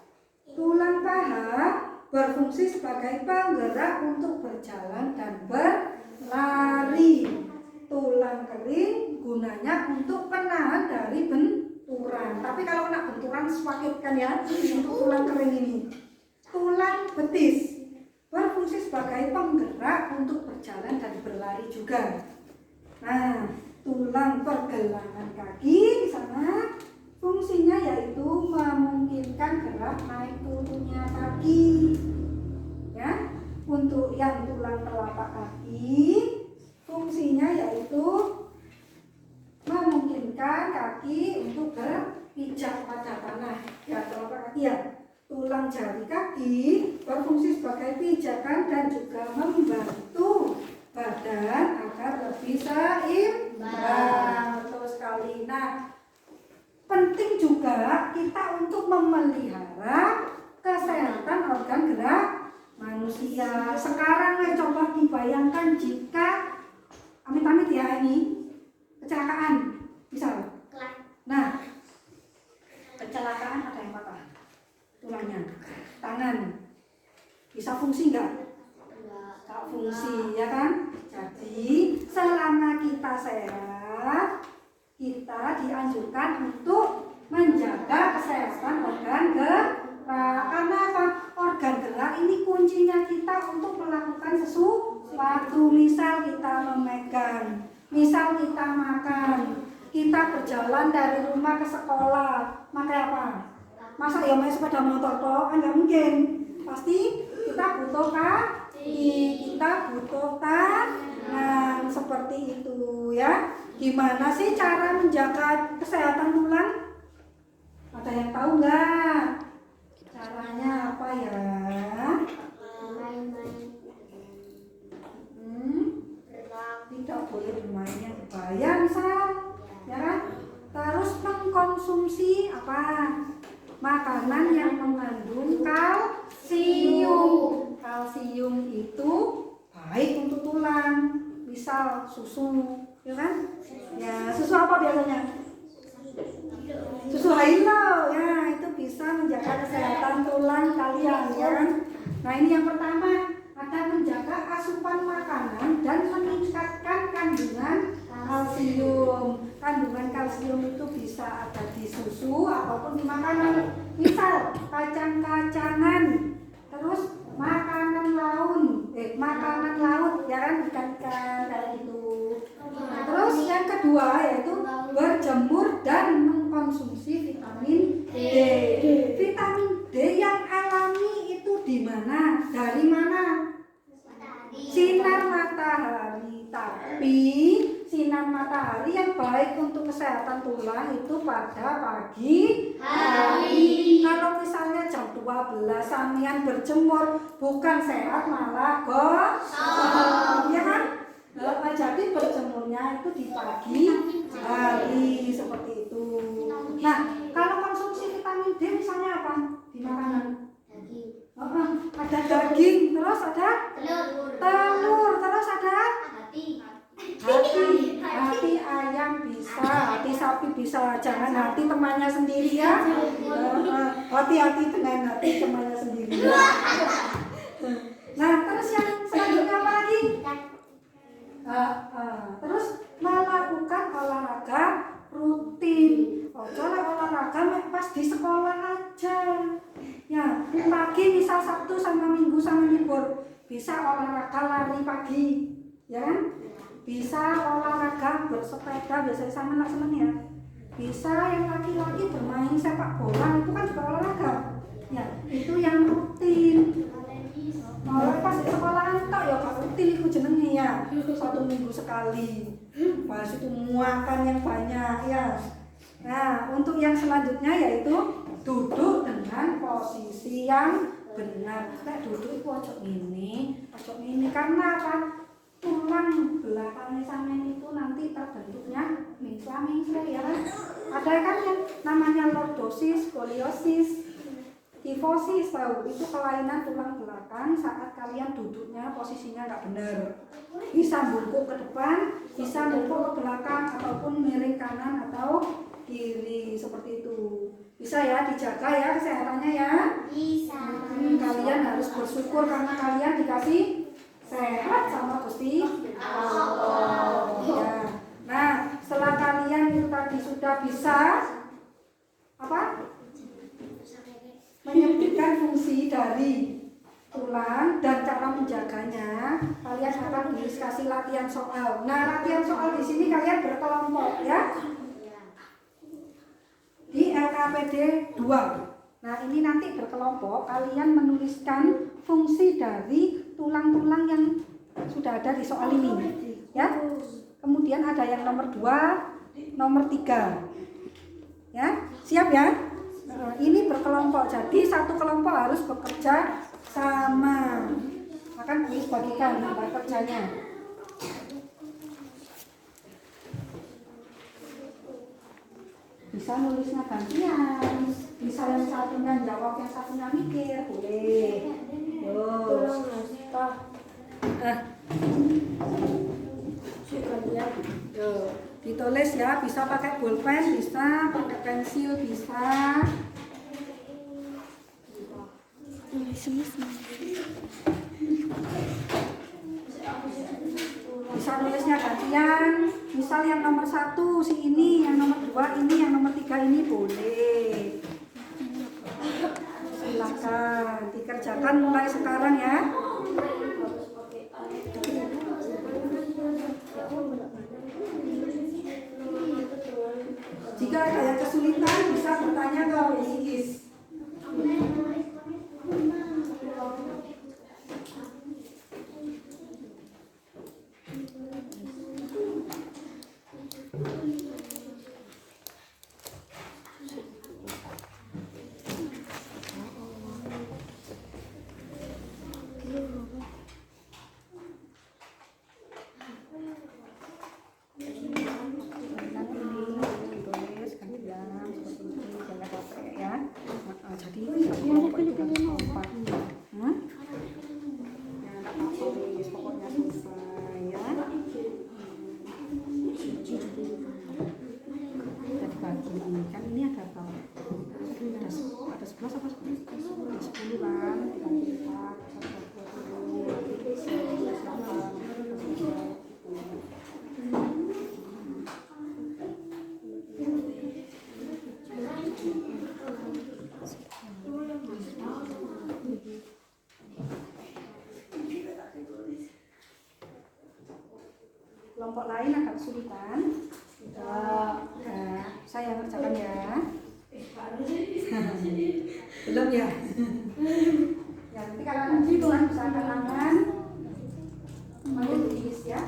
Tulang paha berfungsi sebagai penggerak untuk berjalan dan berlari. Tulang kering gunanya untuk penahan dari benturan. Tapi kalau kena benturan sakit kan ya, untuk tulang kering ini. Tulang betis berfungsi sebagai penggerak untuk berjalan dan berlari juga. Nah, tulang pergelangan kaki di sana fungsinya yaitu memungkinkan gerak naik turunnya kaki. Ya, untuk yang tulang telapak kaki fungsinya yaitu memungkinkan kaki untuk berpijak pada tanah. Ya, telapak kaki ya. Tulang jari kaki berfungsi sebagai pijakan dan juga membantu badan agar lebih seimbang. Betul sekali. Nah, penting juga kita untuk memelihara kesehatan organ gerak manusia. Sekarang coba dibayangkan jika amit-amit ya ini kecelakaan misal. Nah, kecelakaan ada yang patah tulangnya, tangan bisa fungsi enggak? Enggak fungsi ya kan? Jadi selama kita sehat, kita dianjurkan untuk menjaga kesehatan organ gerak. Karena apa? Organ gerak ini kuncinya kita untuk melakukan sesuatu. Misal kita memegang, misal kita makan, kita berjalan dari rumah ke sekolah, pakai apa? Masa ya main sepeda motor toh? Kan nggak mungkin. Pasti kita butuh kaki, kita butuh tangan, seperti itu ya. Gimana sih cara menjaga kesehatan tulang? Ada yang tahu nggak? Caranya apa ya? Tidak boleh bermain yang berbahaya misal, ya kan? Terus mengkonsumsi apa? Makanan yang mengandung kalsium. Kalsium itu baik untuk tulang. Misal susu, ya kan? Ya, susu apa biasanya? Susu Hailo, ya itu bisa menjaga kesehatan tulang kalian, ya kan? Nah ini yang pertama, ada menjaga asupan makanan dan meningkatkan kandungan kalsium. Kandungan kalsium itu bisa ada di susu ataupun di makanan. Misal kacang-kacangan, terus makanan laut, ya kan, ikan-ikan kayak gitu. Nah, terus yang kedua yaitu berjemur dan mengkonsumsi vitamin D. Vitamin D yang alami itu di mana? Dari mana? Tapi sinar matahari yang baik untuk kesehatan tulang itu pada pagi hari. Kalau misalnya jam 12 sampean berjemur bukan sehat malah gosong, ya kan? Jadi berjemurnya itu di pagi hari seperti itu. Nah, kalau konsumsi vitamin D misalnya apa di makanan? Ada daging, terus ada telur, terus ada hati ayam bisa, hati sapi bisa, jangan hati temannya sendiri ya. Hati-hati dengan hati temannya sendiri. Nah, terus yang selanjutnya apa lagi? Terus melakukan olahraga rutin. Jangan olahraga pas di sekolah aja. Ya, pagi misal Sabtu sama Minggu sama libur bisa olahraga lari pagi, ya kan? Bisa olahraga bersepeda biasanya sama anak teman ya. Bisa yang laki-laki bermain sepak bola itu kan juga olahraga. Ya, itu yang rutin. Kalau pas di sekolahan tok ya gak rutin itu jenenge ya. 1 minggu sekali. Pas itu muakan yang banyak ya. Nah, untuk yang selanjutnya yaitu duduk dengan posisi yang benar. Nek duduk itu ojo ngene karena apa? Tulang belakangnya sampean itu nanti terbentuknya mingsla ya kan? Ada kan yang namanya lordosis, skoliosis, kifosis tahu itu kelainan tulang belakang saat kalian duduknya posisinya nggak benar. Bisa bungkuk ke depan, bisa bungkuk ke belakang ataupun miring kanan atau kiri seperti itu. Bisa ya dijaga ya kesehatannya ya.
Bisa.
Kalian harus bersyukur karena kalian dikasih sehat sama Gusti Allah. Ya. Nah, setelah kalian itu tadi sudah bisa apa? Menyebutkan fungsi dari tulang dan cara menjaganya, kalian akan dikasih latihan soal. Nah, latihan soal di sini kalian berkelompok ya. Di LKPD 2. Nah, ini nanti berkelompok kalian menuliskan fungsi dari tulang-tulang yang sudah ada di soal ini ya. Kemudian ada yang nomor 2, nomor 3. Ya, siap ya? Nah, ini berkelompok. Jadi satu kelompok harus bekerja sama. Akan dibagikan cara kerjanya. Bisa nulisnya gantian, bisa yang satunya jawab, yang satunya mikir, boleh. Ditulis ya, bisa pakai bolpen, bisa pakai pensil, bisa. Bisa nulisnya gantian. Misal yang nomor 1 si ini, yang nomor 2 ini, yang nomor 3 ini boleh. Silakan dikerjakan mulai sekarang ya. Jika ada yang kesulitan bisa bertanya ke Isis. Kelompok lain agak kesulitan. Saya kerjakan ya. Belum ya? Ya, nanti kalau nanti Tuhan bisa angkat tangan, menulis ya.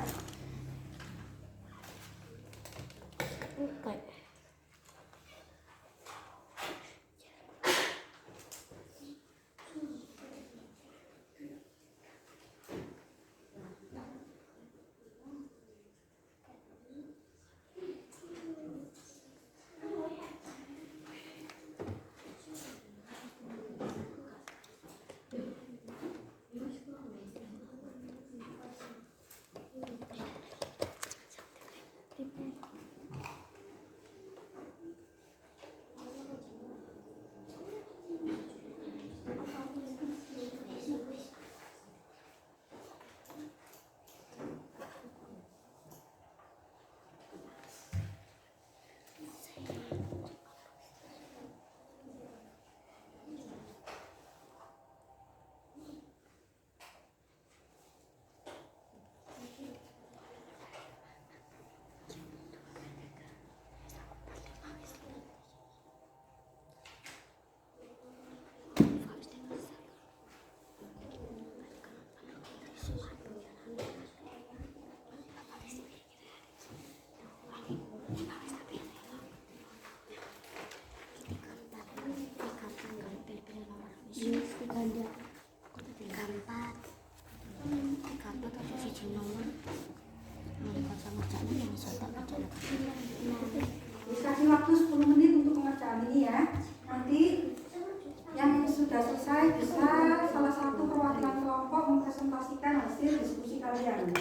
mempresentasikan hasil diskusi kalian.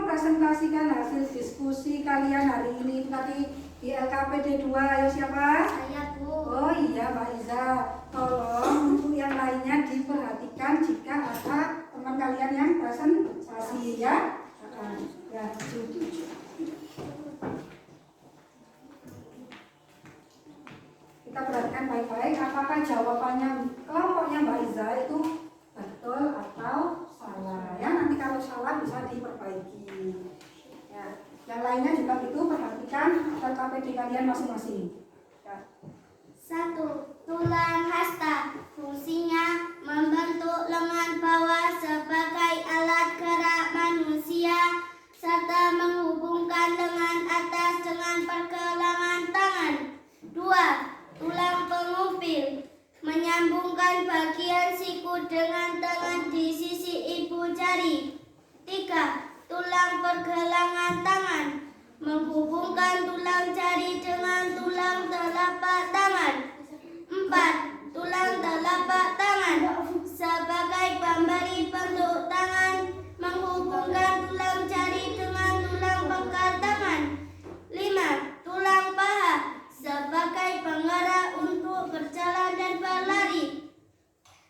Presentasikan hasil diskusi kalian hari ini tadi di LKPD 2. Ayo siapa?
Saya, Bu.
Oh iya Mbak Iza. Tolong untuk yang lainnya diperhatikan jika ada teman kalian yang presentasi ya. Ya, kita perhatikan baik-baik apakah jawabannya kelompoknya Mbak Iza itu betul atau salah ya. Nanti kalau salah bisa diperbaiki. Ya, yang lainnya juga itu perhatikan LKPD kalian masing-masing. Ya.
1. Tulang hasta. Fungsinya membentuk lengan bawah sebagai alat gerak manusia serta menghubungkan lengan atas dengan pergelangan tangan. 2. Tulang pengupil. Menyambungkan bagian siku dengan tangan di sisi ibu jari. 3. Tulang pergelangan tangan. Menghubungkan tulang jari dengan tulang telapak tangan. 4. Tulang telapak tangan. Sebagai pemberi bentuk tangan. Menghubungkan tulang jari dengan tulang pangkal tangan. 5. Tulang paha. Sebagai penggerak untuk berjalan dan berlari.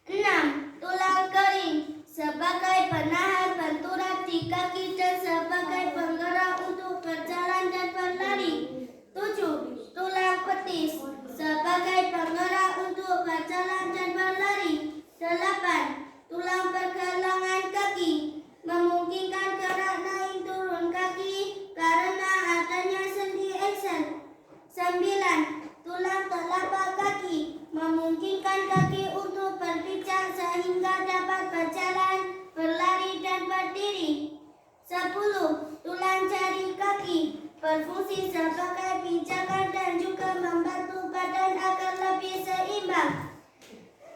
6. Tulang kering. Sebagai penahan benturan di kaki dan sebagai penggerak untuk berjalan dan berlari. 7. Tulang petis. Sebagai penggerak untuk berjalan dan berlari. 8. Tulang pergelangan kaki. Memungkinkan gerak naik turun kaki karena adanya sendi aksel. 9. Tulang telapak kaki. Memungkinkan kaki untuk berpijak sehingga dapat berjalan, berlari dan berdiri. 10. Tulang jari kaki. Berfungsi sebagai pijakan dan juga membantu badan agar lebih seimbang.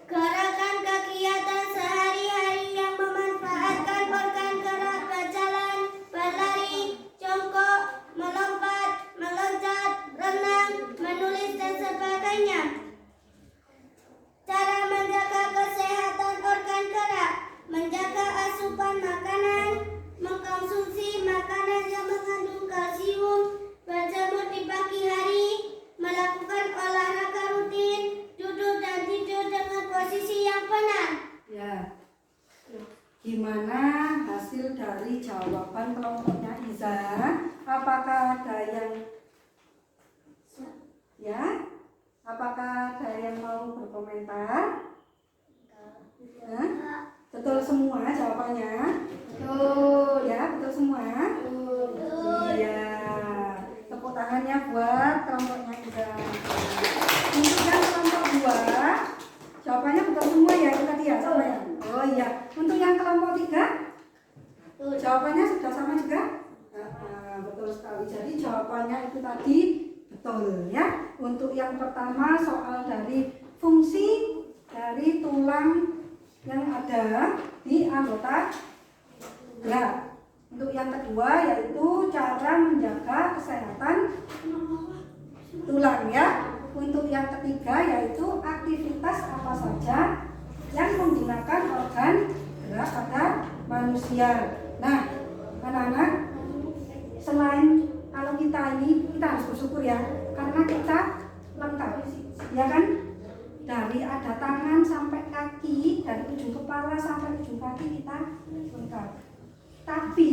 Gerakan kegiatan sehari-hari yang memanfaatkan organ gerak berjalan, berlari, jongkok, melompat, meloncat, renang, menulis dan sebagainya. Cara menjaga kesehatan organ gerak, menjaga asupan makanan, mengkonsumsi makanan yang mengandung kalsium, berjemur di pagi hari, melakukan olahraga rutin, duduk dan tidur dengan posisi yang benar.
Ya. Gimana hasil dari jawaban kelompoknya Iza? Apakah ada yang ya? Apakah ada yang mau berkomentar? Hah? Betul semua jawabannya? Betul ya, betul semua? Iya. Tepuk tangannya buat kelompoknya Iza. Untuk yang kelompok 2, jawabannya betul semua ya itu tadi ya, sama ya? Oh iya. Untuk yang kelompok 3, jawabannya sudah sama juga? Betul sekali. Jadi jawabannya itu tadi betul ya. Untuk yang pertama soal dari fungsi dari tulang yang ada di anggota gerak. Untuk yang kedua yaitu cara menjaga kesehatan tulang ya. Untuk yang ketiga yaitu aktivitas apa saja yang menggunakan organ gerak pada manusia. Nah, anak-anak, selain kalau kita ini kita harus bersyukur ya, karena kita lengkap, ya kan? Dari ada tangan sampai kaki, dari ujung kepala sampai ujung kaki kita lengkap. Tapi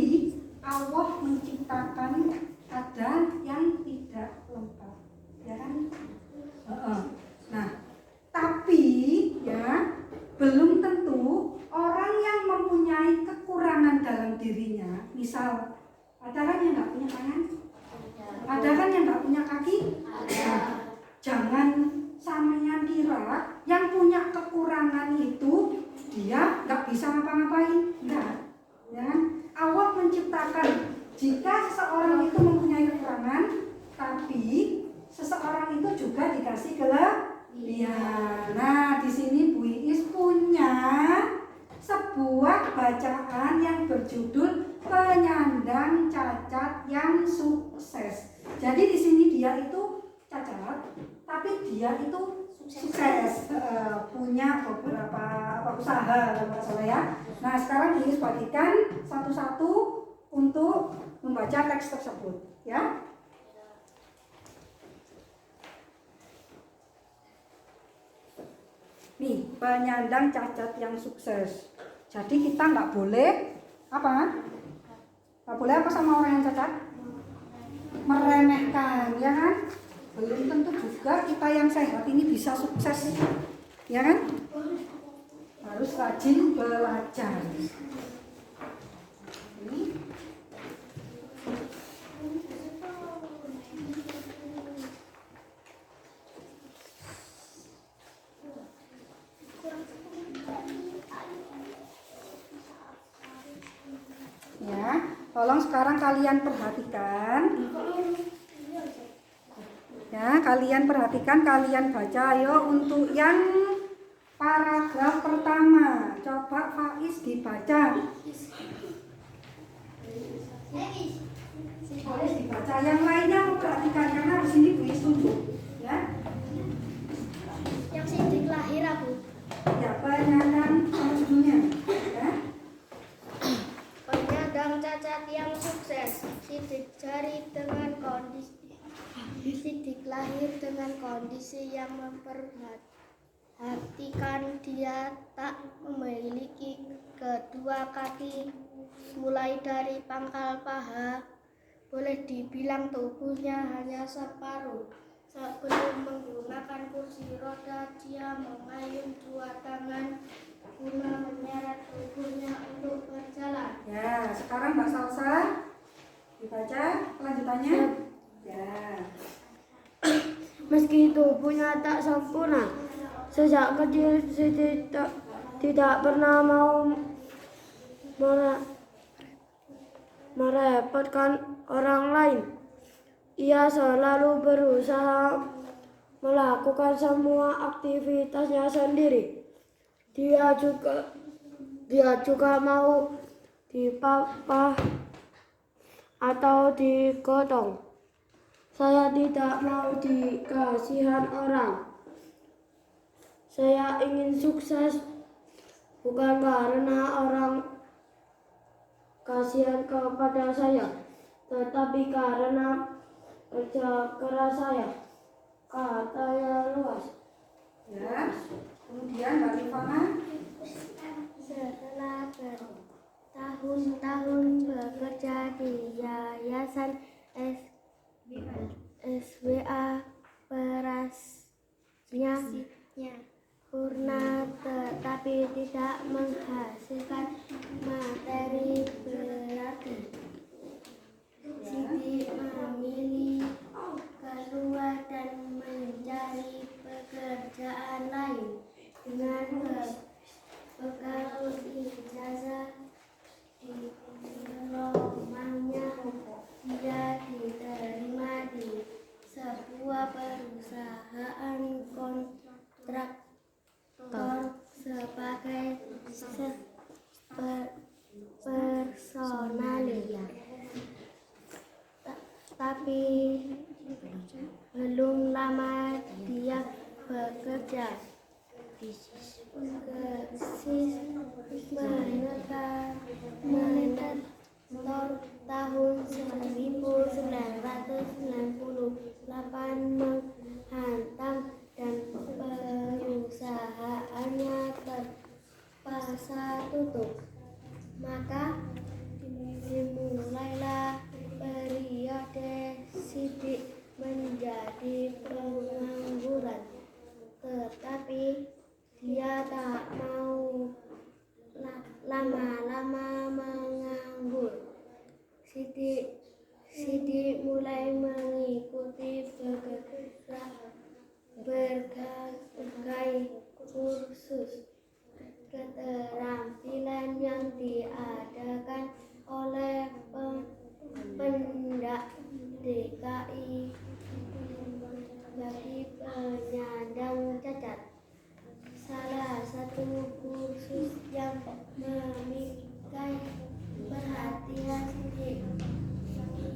Allah menciptakan ada yang tidak lengkap, ya kan? Nah, tapi ya belum tentu orang yang mempunyai kekurangan dalam dirinya, misal ada kan yang nggak punya tangan, ada kan yang nggak punya kaki. Nah, jangan sampeyan kira yang punya kekurangan itu dia nggak bisa ngapa-ngapain, enggak, ya kan? Allah menciptakan jika seseorang itu mempunyai kekurangan, tapi seseorang itu juga dikasih kelebihan. Nah, di sini Bu Iis punya sebuah bacaan yang berjudul Penyandang Cacat yang Sukses. Jadi di sini dia itu cacat, tapi dia itu sukses, punya beberapa usaha kalau nggak salah ya. Nah, sekarang Bu Iis bagikan satu-satu untuk membaca teks tersebut, ya. Nih, penyandang cacat yang sukses. Jadi kita nggak boleh apa? Nggak boleh apa sama orang yang cacat? Meremehkan, ya kan? Belum tentu juga kita yang sehat ini bisa sukses, ya kan? Harus rajin belajar. Ini. Ya, tolong sekarang kalian perhatikan. Ya, kalian perhatikan, kalian baca ayo untuk yang paragraf pertama. Coba Faiz dibaca. Boleh dibaca. Yang lainnya perhatikan karena di sini Bu Iis tunjuk, ya.
Yang sidik lahir aku.
Ya, penyandang judulnya, ya.
Penyandang cacat yang sukses. Sidik lahir dengan kondisi yang memperhatikan. Dia tak memiliki kedua kaki, mulai dari pangkal paha. Boleh dibilang tubuhnya hanya separuh. Sebelum menggunakan kursi roda, dia mengayun dua tangan guna menyeret tubuhnya untuk berjalan.
Ya, sekarang Mbak Salsa dibaca kelanjutannya. Ya.
Meski tubuhnya tak sempurna, sejak kecil Siti tidak pernah mau merepotkan orang lain. Ia selalu berusaha melakukan semua aktivitasnya sendiri. Dia juga mau dipapah atau digotong. Saya tidak mau dikasihan orang. Saya ingin sukses bukan karena orang kasihan kepada saya, tetapi karena kerja keras saya, katanya luas.
Ya. Kemudian Mbak Rifana.
Setelah bertahun-tahun bekerja di Yayasan SBA berasnya purna tetapi tidak menghasilkan materi berarti. Siti memilih keluar dan mencari pekerjaan lain. Dengan bekal ijazah diplomanya, dia diterima di sebuah perusahaan kontraktor sebagai personalia. Tapi belum lama dia bekerja mentor tahun 1998 menghantam dan perusahaan
pasar tutup. Maka dimulailah periode Sidik menjadi pengangguran. Tetapi dia tak mau lama-lama menganggur. Sidik mulai mengikuti berbagai kursus keterampilan yang diadakan oleh Pemda DKI bagi penyandang cacat. Salah satu kursus yang memikat perhatian Sidik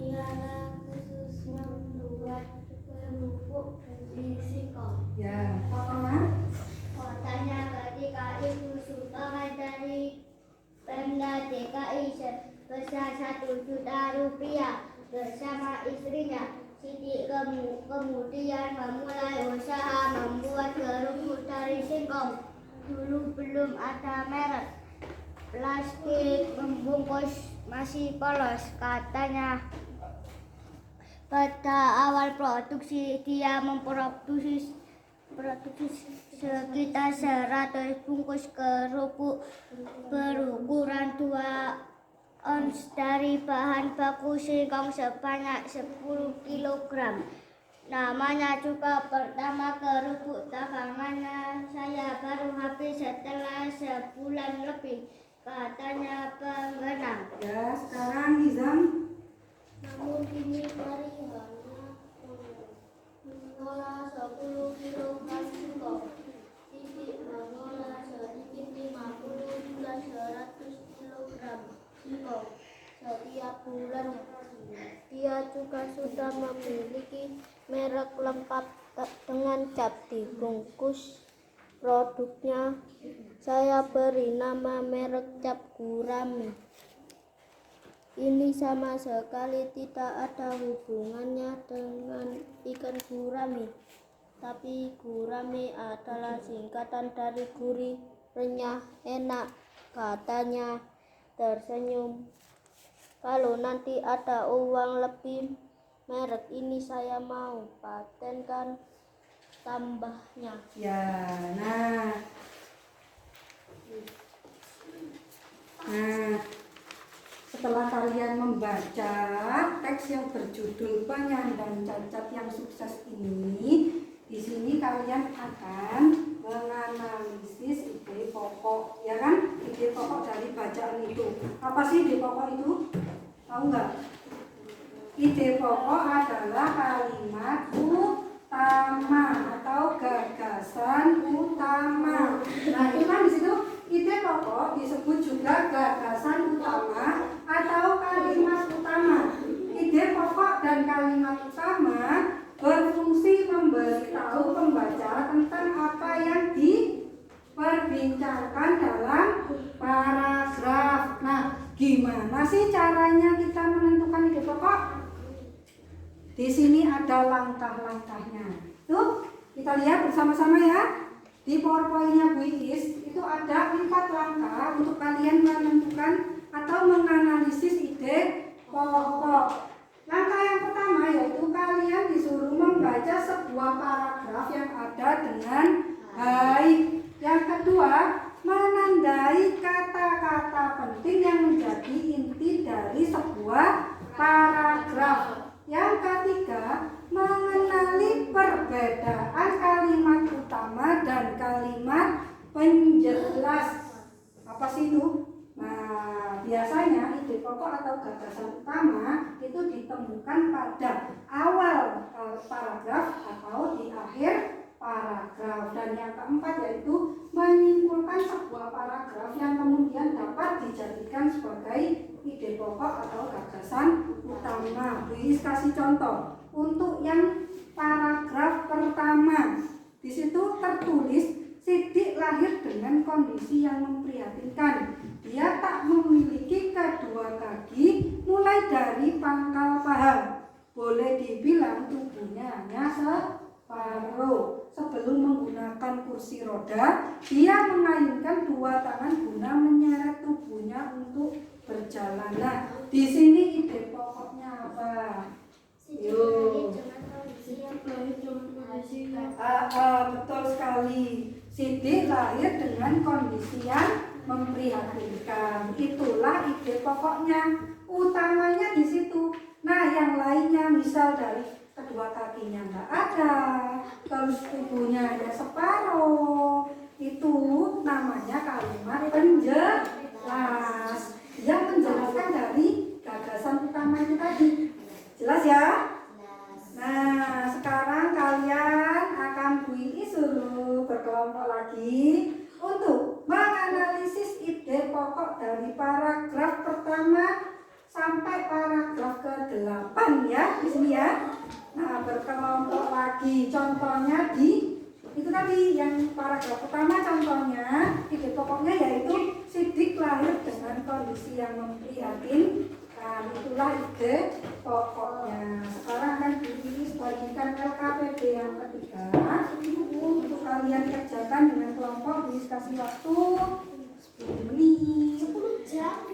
ialah kursus membuat kerupuk di singkong.
Ya, pertama.
Katanya ketika itu sumbangan dari Pemda DKI sebesar 1 juta rupiah bersama istrinya. Sidik kemudian memulai usaha membuat kerupuk dari singkong. Dulu belum ada merek, plastik membungkus masih polos. Katanya pada awal produksi dia memproduksi sekitar 100 bungkus kerupuk berukuran 2 ons dari bahan baku singkong sebanyak 10 kg. Namanya juga pertama kerupuk dagangannya saya baru habis setelah sebulan lebih, katanya penggenang.
Ya, sekarang Nizam.
Namun kini Farihana mengolah 10 kg singkong. Sidik mengolah sedikit 50 hingga 100 kg singkong setiap bulannya. Dia juga sudah memiliki merek lengkap dengan cap di bungkus produknya. Saya beri nama merek cap gurami. Ini sama sekali tidak ada hubungannya dengan ikan gurami, tapi gurami adalah singkatan dari gurih, renyah, enak, katanya tersenyum. Kalau nanti ada uang lebih, merek ini saya mau patenkan, tambahnya.
Ya, nah, setelah kalian membaca teks yang berjudul Penyandang Cacat yang Sukses ini, di sini kalian akan menganalisis ide pokok, ya kan? Ide pokok dari bacaan itu. Apa sih ide pokok itu? Tahu nggak? Ide pokok adalah kalimat utama atau gagasan utama. Nah, itu kan di situ ide pokok disebut juga gagasan utama atau kalimat utama. Ide pokok dan kalimat utama berfungsi memberitahu pembaca tentang apa yang diperbincangkan dalam paragraf. Nah, gimana sih caranya kita menentukan ide pokok? Di sini ada langkah-langkahnya. Tuh, kita lihat bersama-sama ya. Di PowerPoint-nya Bu Iis itu ada 4 langkah untuk kalian menentukan atau menganalisis ide pokok. Langkah yang pertama yaitu kalian disuruh membaca sebuah paragraf yang ada dengan baik. Yang kedua, menandai kata-kata penting yang menjadi inti dari sebuah paragraf. Yang ketiga, mengenali perbedaan kalimat utama dan kalimat penjelas. Apa sih itu? Nah, biasanya ide pokok atau gagasan utama itu ditemukan pada awal paragraf atau di akhir paragraf. Dan yang keempat yaitu menyimpulkan sebuah paragraf yang kemudian dapat dijadikan sebagai ide pokok atau gagasan utama. Bisa kasih contoh untuk yang paragraf pertama. Di situ tertulis Sidik lahir dengan kondisi yang memprihatinkan. Dia tak memiliki kedua kaki mulai dari pangkal paha. Boleh dibilang tubuhnya hanya separuh. Sebelum menggunakan kursi roda, dia mengayunkan memberikan dua tangan guna menyeret tubuhnya untuk berjalan. Nah, di sini ide pokoknya apa? Yuk. Betul sekali. Sidik lahir dengan kondisi yang memprihatinkan. Itulah ide pokoknya. Utamanya di situ. Nah, yang lainnya misal dari kedua kakinya nggak ada, terus tubuhnya ada separuh, itu namanya kalimat penjelas yang menjelaskan dari gagasan utama itu tadi. Jelas ya? Nah, sekarang kalian akan suruh berkelompok lagi untuk menganalisis ide pokok dari paragraf pertama sampai paragraf ke-8 ya, di sini ya. Nah, berkelompok lagi. Contohnya di itu tadi yang paragraf pertama, contohnya ide pokoknya yaitu Sidik lahir dengan kondisi yang memprihatinkan. Itulah ide pokoknya. Sekarang akan dibagikan LKPD yang ketiga untuk kalian kerjakan dengan kelompok. Dikasih waktu 10 menit.
10 jam.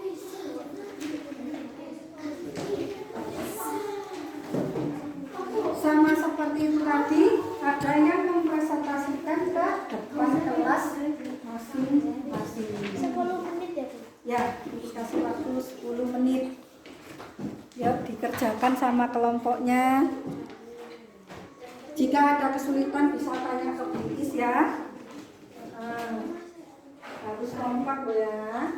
Sama seperti itu tadi, ada yang mempresentasikan ke depan kelas masing-masing.
10 menit ya, Bu?
Ya, dikasih waktu 10 menit. Ya, dikerjakan sama kelompoknya. Jika ada kesulitan bisa tanya ke Bilkis ya. Harus kompak loh ya.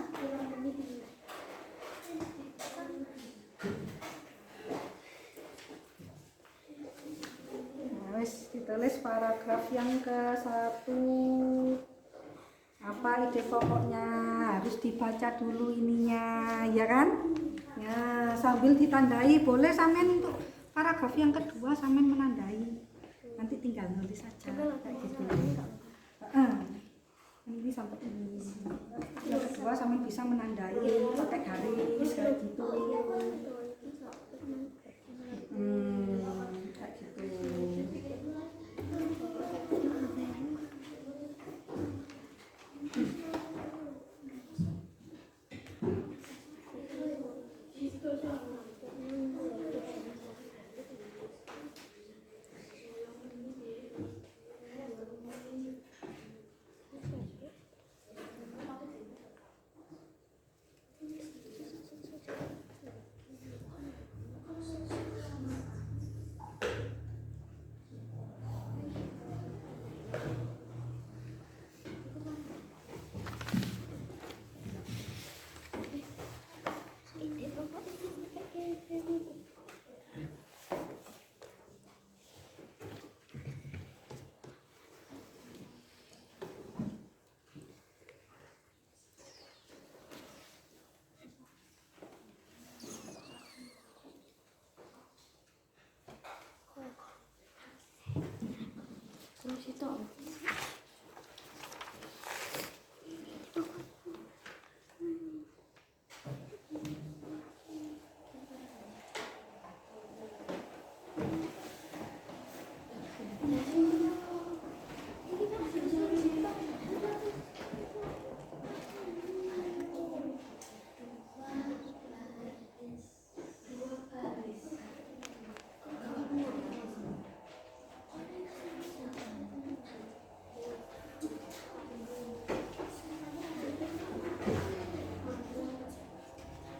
Ditulis paragraf yang ke-1. Apa ide pokoknya? Harus dibaca dulu ininya, ya kan? Ya, sambil ditandai. Boleh sampean untuk paragraf yang kedua sampean menandai. Nanti tinggal nulis saja kayak gitu. Ini sampai ini. Yang kedua sampean bisa menandai pakai garis kayak gitu. Kayak gitu.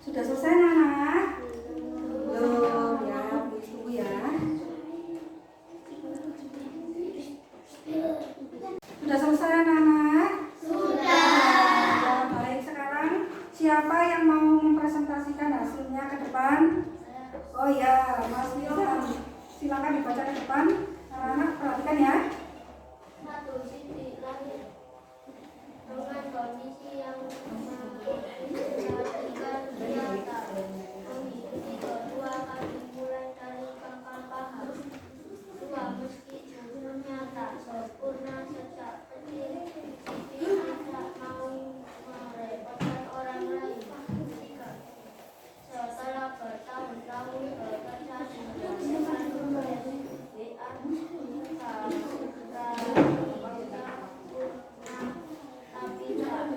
Sudah selesai anak? Belum ya, tunggu ya. Sudah selesai anak-anak? Sudah. Baik, sekarang siapa yang mau mempresentasikan hasilnya ke depan? Oh ya, Mas Wilson, silakan dibaca ke depan. Anak-anak perhatikan ya.
Satu Sidik lahir dengan kondisi yang memprihatinkan. Dia tak mengikuti kedua kaki mulai dari pangkal paha. 2. Meski tubuhnya tak sempurna sejak kecil, Sidik tidak mau merepotkan orang lain. 3. Setelah bertahun-tahun bekerja dengan tapi tak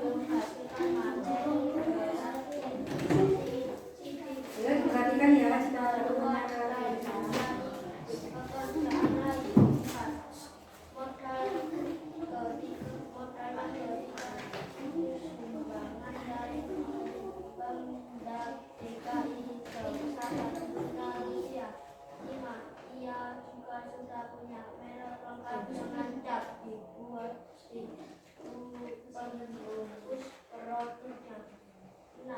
dibuat pembungkus produknya. 6.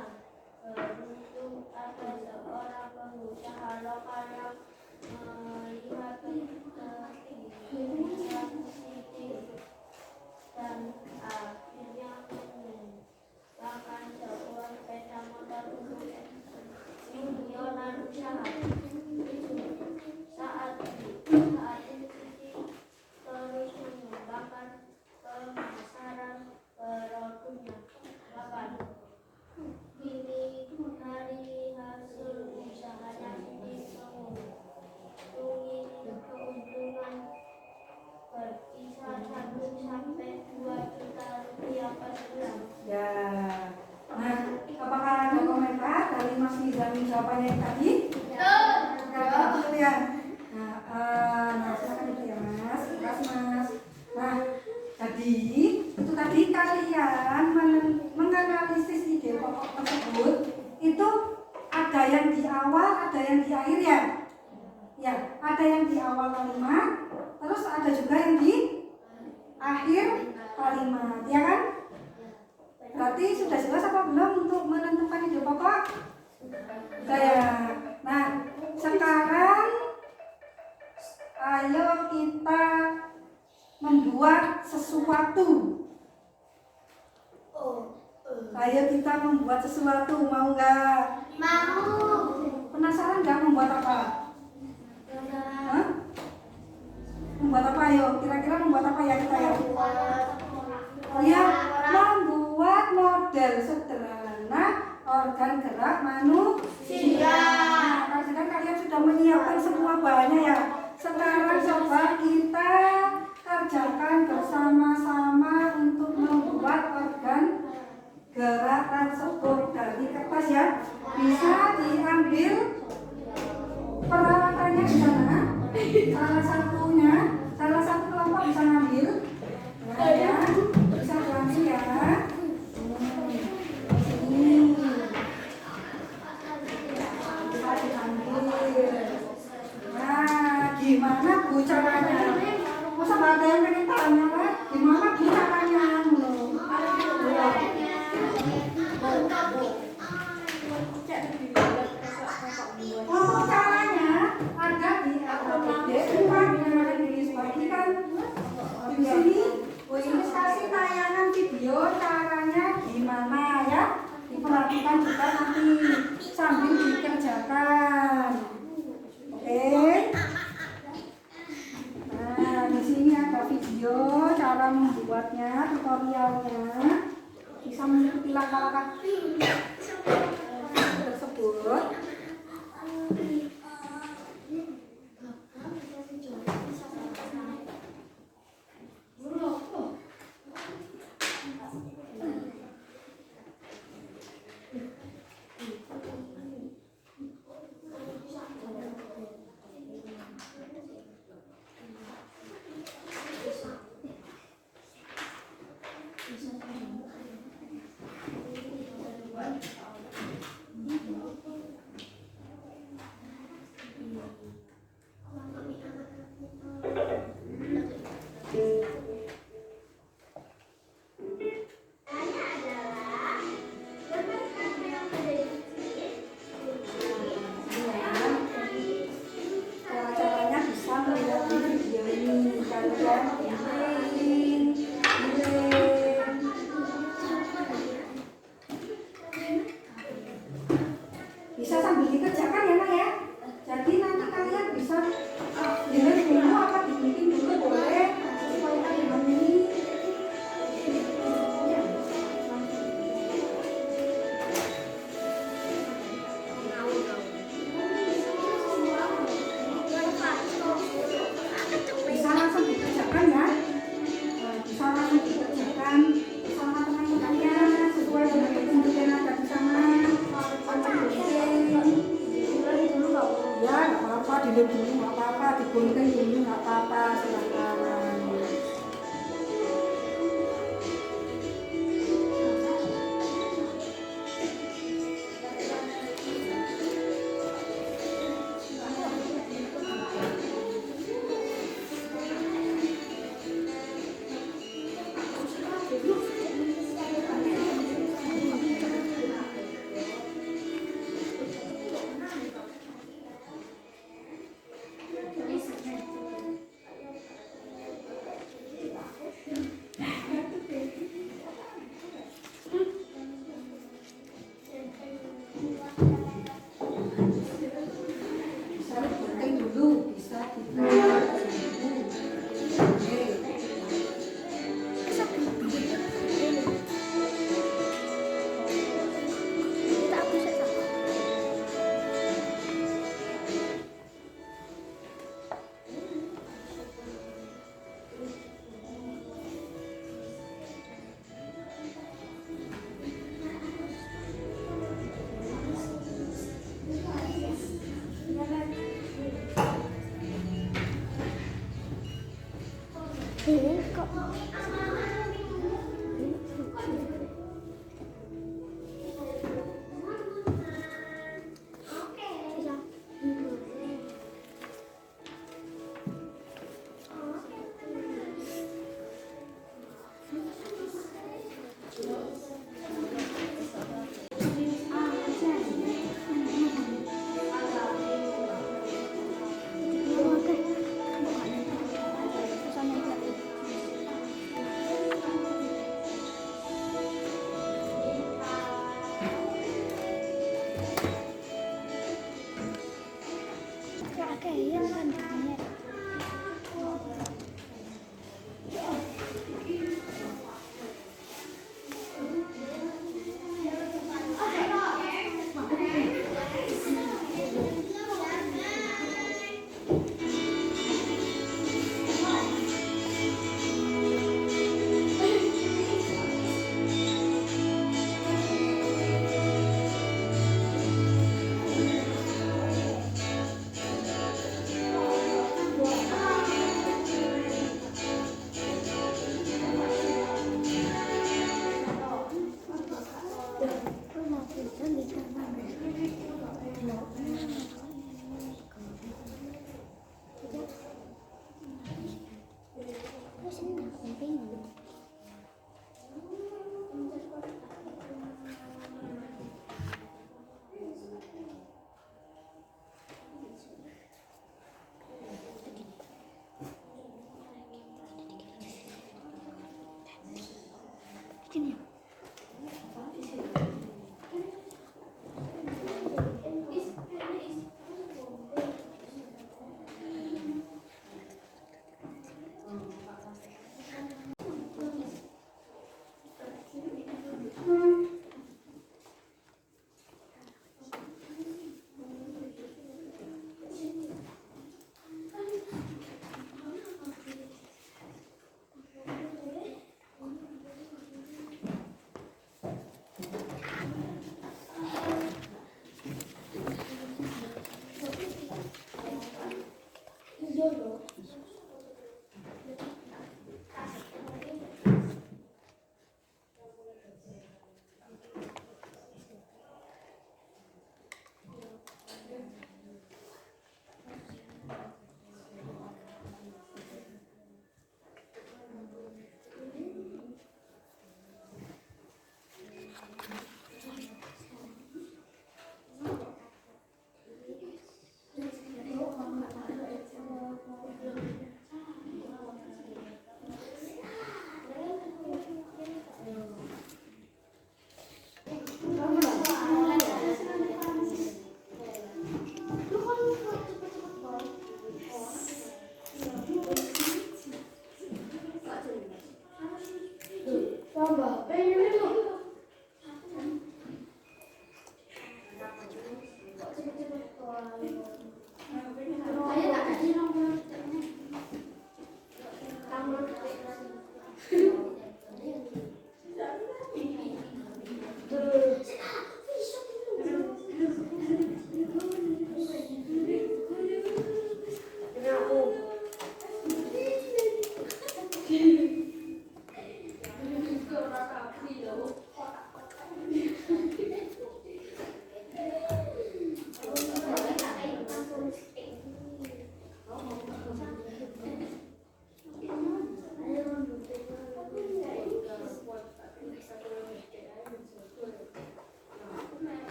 Beruntung ada seorang pengusaha lokal yang melihat kegiatan dan akhirnya mengembangkan sebuah sepeda motor untuk unionan usaha. Saat itu Siti terus mengembangkan pemasaran produknya. 8. Kini dari hasil usahanya Siti menguntungi keuntungan berkisar 1 sampai 2 juta rupiah per bulan.
Ya. Nah, apakah ada komentar dari Mas Nizami jawabannya yang tadi? Betul ya. Nah, silakan itu ya Mas. Terima kasih Mas. Nah, jadi itu tadi kalian menganalisis ide pokok tersebut itu ada yang di awal, ada yang di akhir ya. Ya, ada yang di awal kalimat, terus ada juga yang di akhir kalimat, ya kan? Berarti sudah jelas apa belum untuk menentukan ide pokok? Sudah ya. Nah, sekarang ayo kita membuat sesuatu. Ayo kita membuat sesuatu, mau nggak?
Mau.
Penasaran nggak membuat apa? Hah? Membuat apa ayo? Kira-kira membuat apa ya kita ya? Ya, membuat model sederhana organ gerak manusia. Nah, kan kalian sudah menyiapkan semua bahannya ya. Sekarang coba kita kerjakan bersama-sama untuk membuat organ gerak tersebut dari kertas ya. Bisa diambil peralatannya di sana. Salah satu kelompok bisa ngambil. Nah, ya, bisa diambil ya. Ini bisa diambil. Nah, gimana Bu caranya? Masa nggak ada yang pengen tanya kan? Gimana Bu caranya? Untuk caranya ada di APD yang ada di bagikan di sini. Ini kasih tayangan video caranya gimana ya? Diperhatikan juga nanti sambil dikerjakan. Oke. Nah, di sini ada video cara membuatnya, tutorialnya. Bisa mengikuti langkah-langkah tersebut.
Ini kok.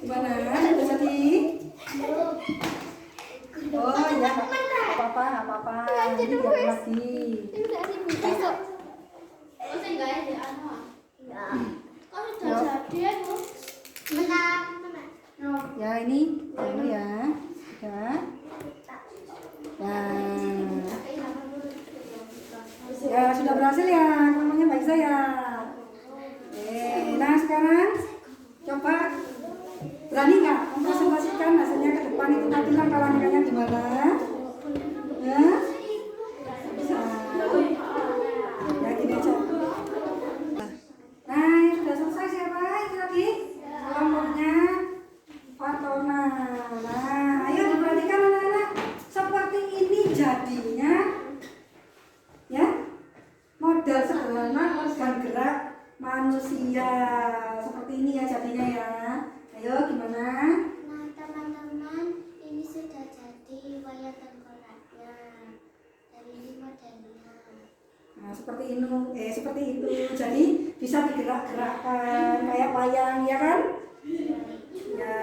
Gimana? Udah sedih? Oh ya, nggak apa-apa, nggak apa-apa. Nanti biar lagi. Ya ini, kamu ya. Ya sudah berhasil ya, namanya baik saya. Nah sekarang coba berani nggak mempresentasikan hasilnya ke depan itu nanti langkah-langkahnya gimana? Ya, ya gini aja. Nah yang sudah selesai siapa? Kira-kira jadinya ya model sederhana organ gerak manusia seperti ini ya jadinya ya. Ayo gimana?
Nah teman-teman, ini sudah jadi wayang tengkoraknya. Dan ini modelnya.
Nah, seperti itu. Jadi bisa digerak-gerakkan kayak wayang ya kan? Ya.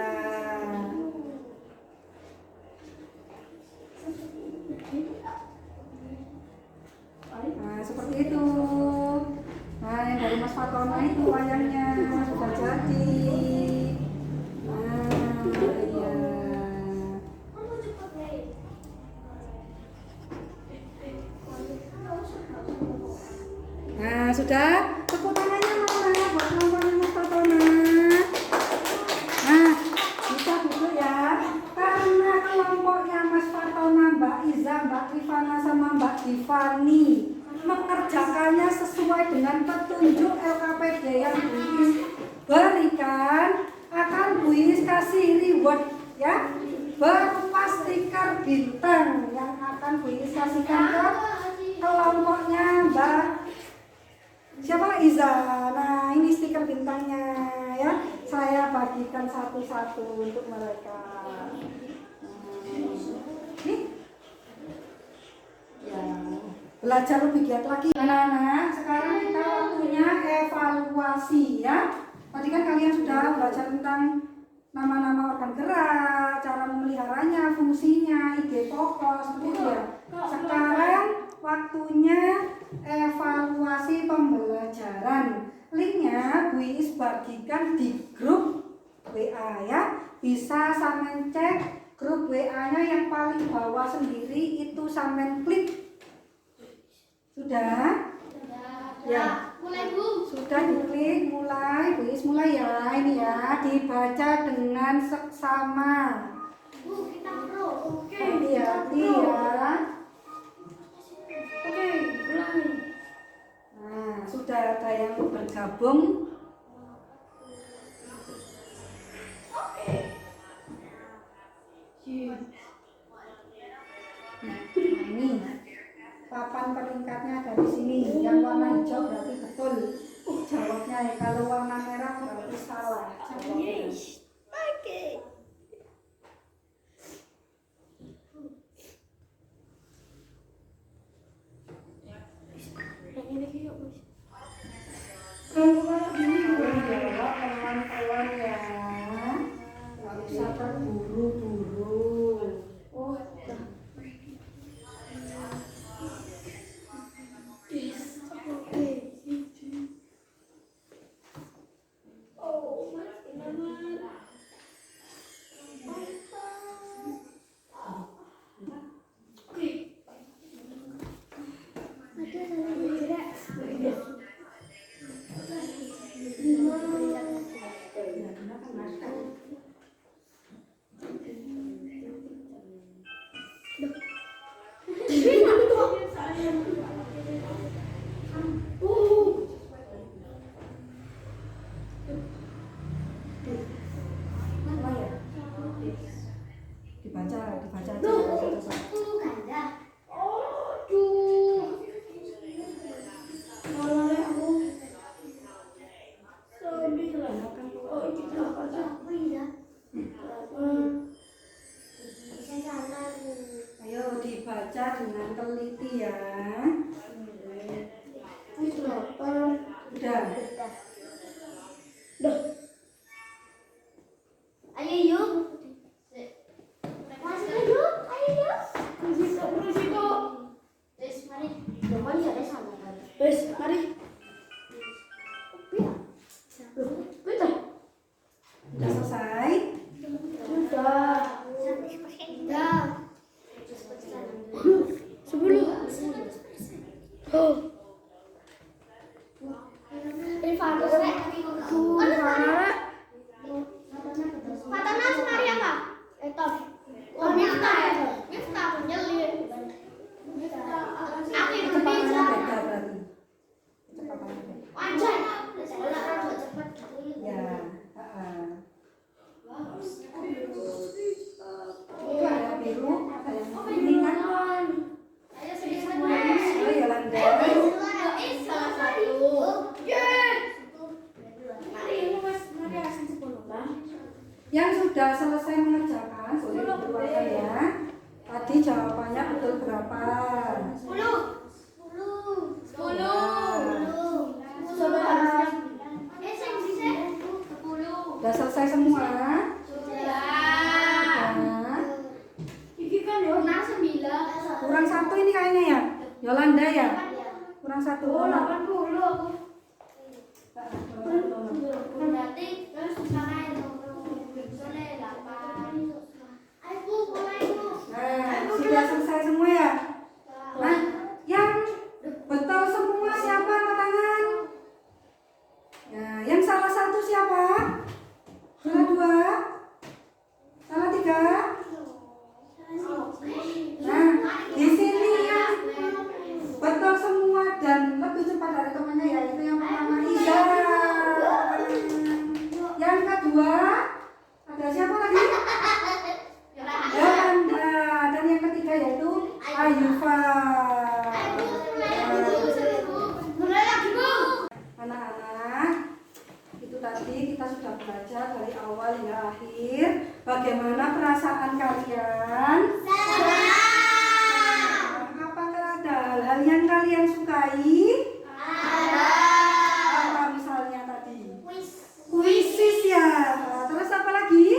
Nah, seperti itu. Nah, yang dari Mas Fatona itu wayangnya sudah jadi. Nah, iya. Nah, sudah. Tepuk tangannya mana buat kelompoknya Mas Fatona. Nah, bisa duduk ya. Karena kelompoknya Mas Fatona, Mbak Iza, Mbak Rifana sama Mbak Divani mengerjakannya sesuai dengan petunjuk LKPD yang Bu Is berikan, akan Bu Is kasih reward ya berupa stiker bintang yang akan Bu Is kasihkan ke kelompoknya Mbak siapa Iza. Nah, ini stiker bintangnya ya, saya bagikan satu-satu untuk mereka. Nih ya, belajar lebih giat lagi anak-anak. Sekarang kita waktunya evaluasi ya. Tadi kan kalian sudah belajar tentang nama-nama organ gerak, cara memeliharanya, fungsinya, ide pokok seperti itu ya. Sekarang waktunya evaluasi pembelajaran. Linknya Bu Is bagikan di grup WA ya. Bisa sampean cek grup WA-nya yang paling bawah sendiri itu sampean klik. Sudah? Ya.
Mulai Bu.
Sudah diklik, mulai. Bu Is mulai ya. Ini ya, dibaca dengan seksama.
Bu, kita pro. Oke.
Hati-hati ya.
Oke, mulai.
Nah, sudah ada yang bergabung. Ini papan peringkatnya ada di sini. Yang warna hijau berarti betul jawabnya ya. Kalau warna merah berarti salah jawabnya.
Oke.
Jawab pelan-pelan ya. Nggak usah terburu-buru. Oh, dibaca aja.
Ganda.
Ayo dibaca dengan teliti ya. Udah.
Ayo yuk. Masuk yuk. Ayo yuk. Wes, mari. Jangan ya ada sama kan.
Wes, mari.
Udah selesai?
Sudah.
Dah.
10. Oh.
Fatona semari apa? Top. Oh, nyata ya? Nyata penyelir. Aku yang
Kecepatannya
berbeda.
beda berarti. Kecepatannya beda.
Wajar. Kalau cepat gitu.
Ya. Itu ada biru, ada yang kuning kan? jawabannya betul berapa.
10.
Udah selesai semua? Kurang satu ini kayaknya ya, Yolanda ya. Kurang satu. Nah, sudah selesai semua ya. Nah, yang betul semua siapa angkat tangan? Nah, yang salah satu siapa? Salah dua? Salah tiga? Nah, di sini yang betul semua dan lebih cepat dari temannya yaitu yang pertama Iza. Yang kedua ada siapa lagi? Yolanda. Dan yang ketiga yaitu Ayufa. Anak-anak, itu tadi kita sudah belajar dari awal hingga akhir. Bagaimana perasaan kalian? Apakah ada hal-hal yang kalian sukai? Apa misalnya tadi? Puisis ya. Terus apa lagi?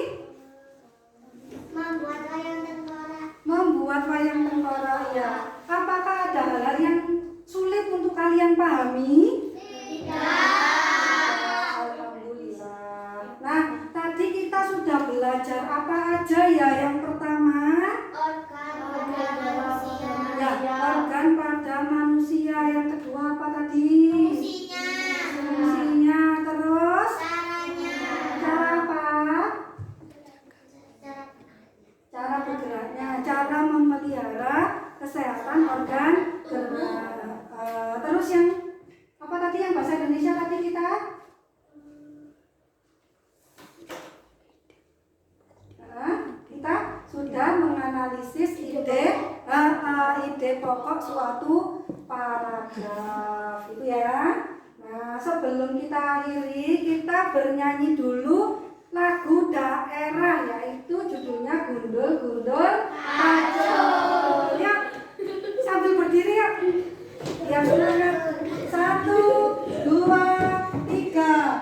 Membuat wayang tengkorak ya. Apakah ada hal-hal yang sulit untuk kalian pahami? Alhamdulillah. Nah, tadi kita sudah belajar apa aja ya? Yang pertama, ya, organ pada manusia. Yang kedua apa tadi? Fungsinya. Terus cara apa? Cara bergeraknya, cara memelihara kesehatan organ gerak. Terus yang apa tadi yang bahasa Indonesia tadi kita? Kita sudah menganalisis ide pokok suatu paragraf itu ya. Nah, sebelum kita akhiri, kita bernyanyi dulu lagu daerah yaitu judulnya Gundul-Gundul Pacul. Ya, sambil berdiri ya. Yang semangat. 1, 2, 3.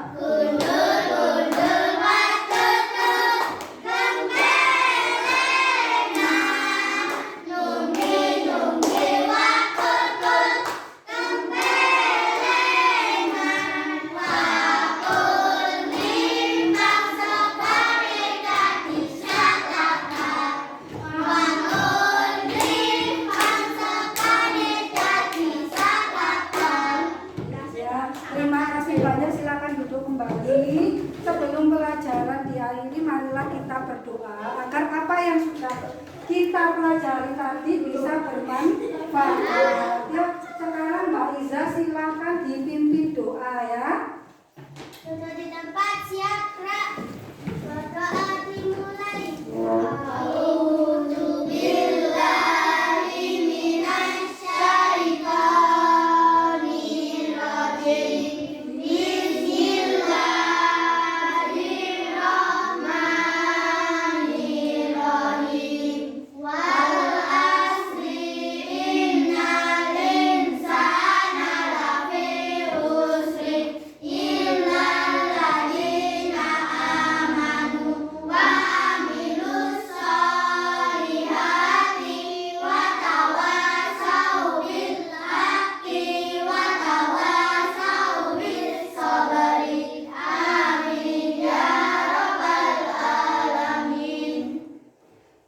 Terima kasih banyak, silakan duduk kembali. Sebelum pelajaran diakhiri, marilah kita berdoa agar apa yang sudah kita pelajari tadi bisa bermanfaat. Ya, sekarang Mbak Iza silakan dipimpin doa ya.
Duduk di tempat, siap, gerak. Berdoa dimulai.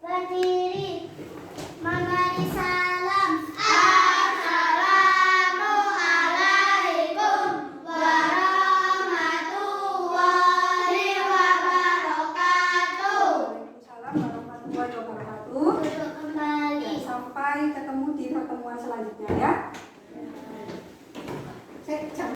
Berdiri, memberi salam. Assalamualaikum warahmatullahi wabarakatuh.
Waalaikumsalam warahmatullahi wabarakatuh.
Duduk kembali.
Sampai ketemu di pertemuan selanjutnya ya.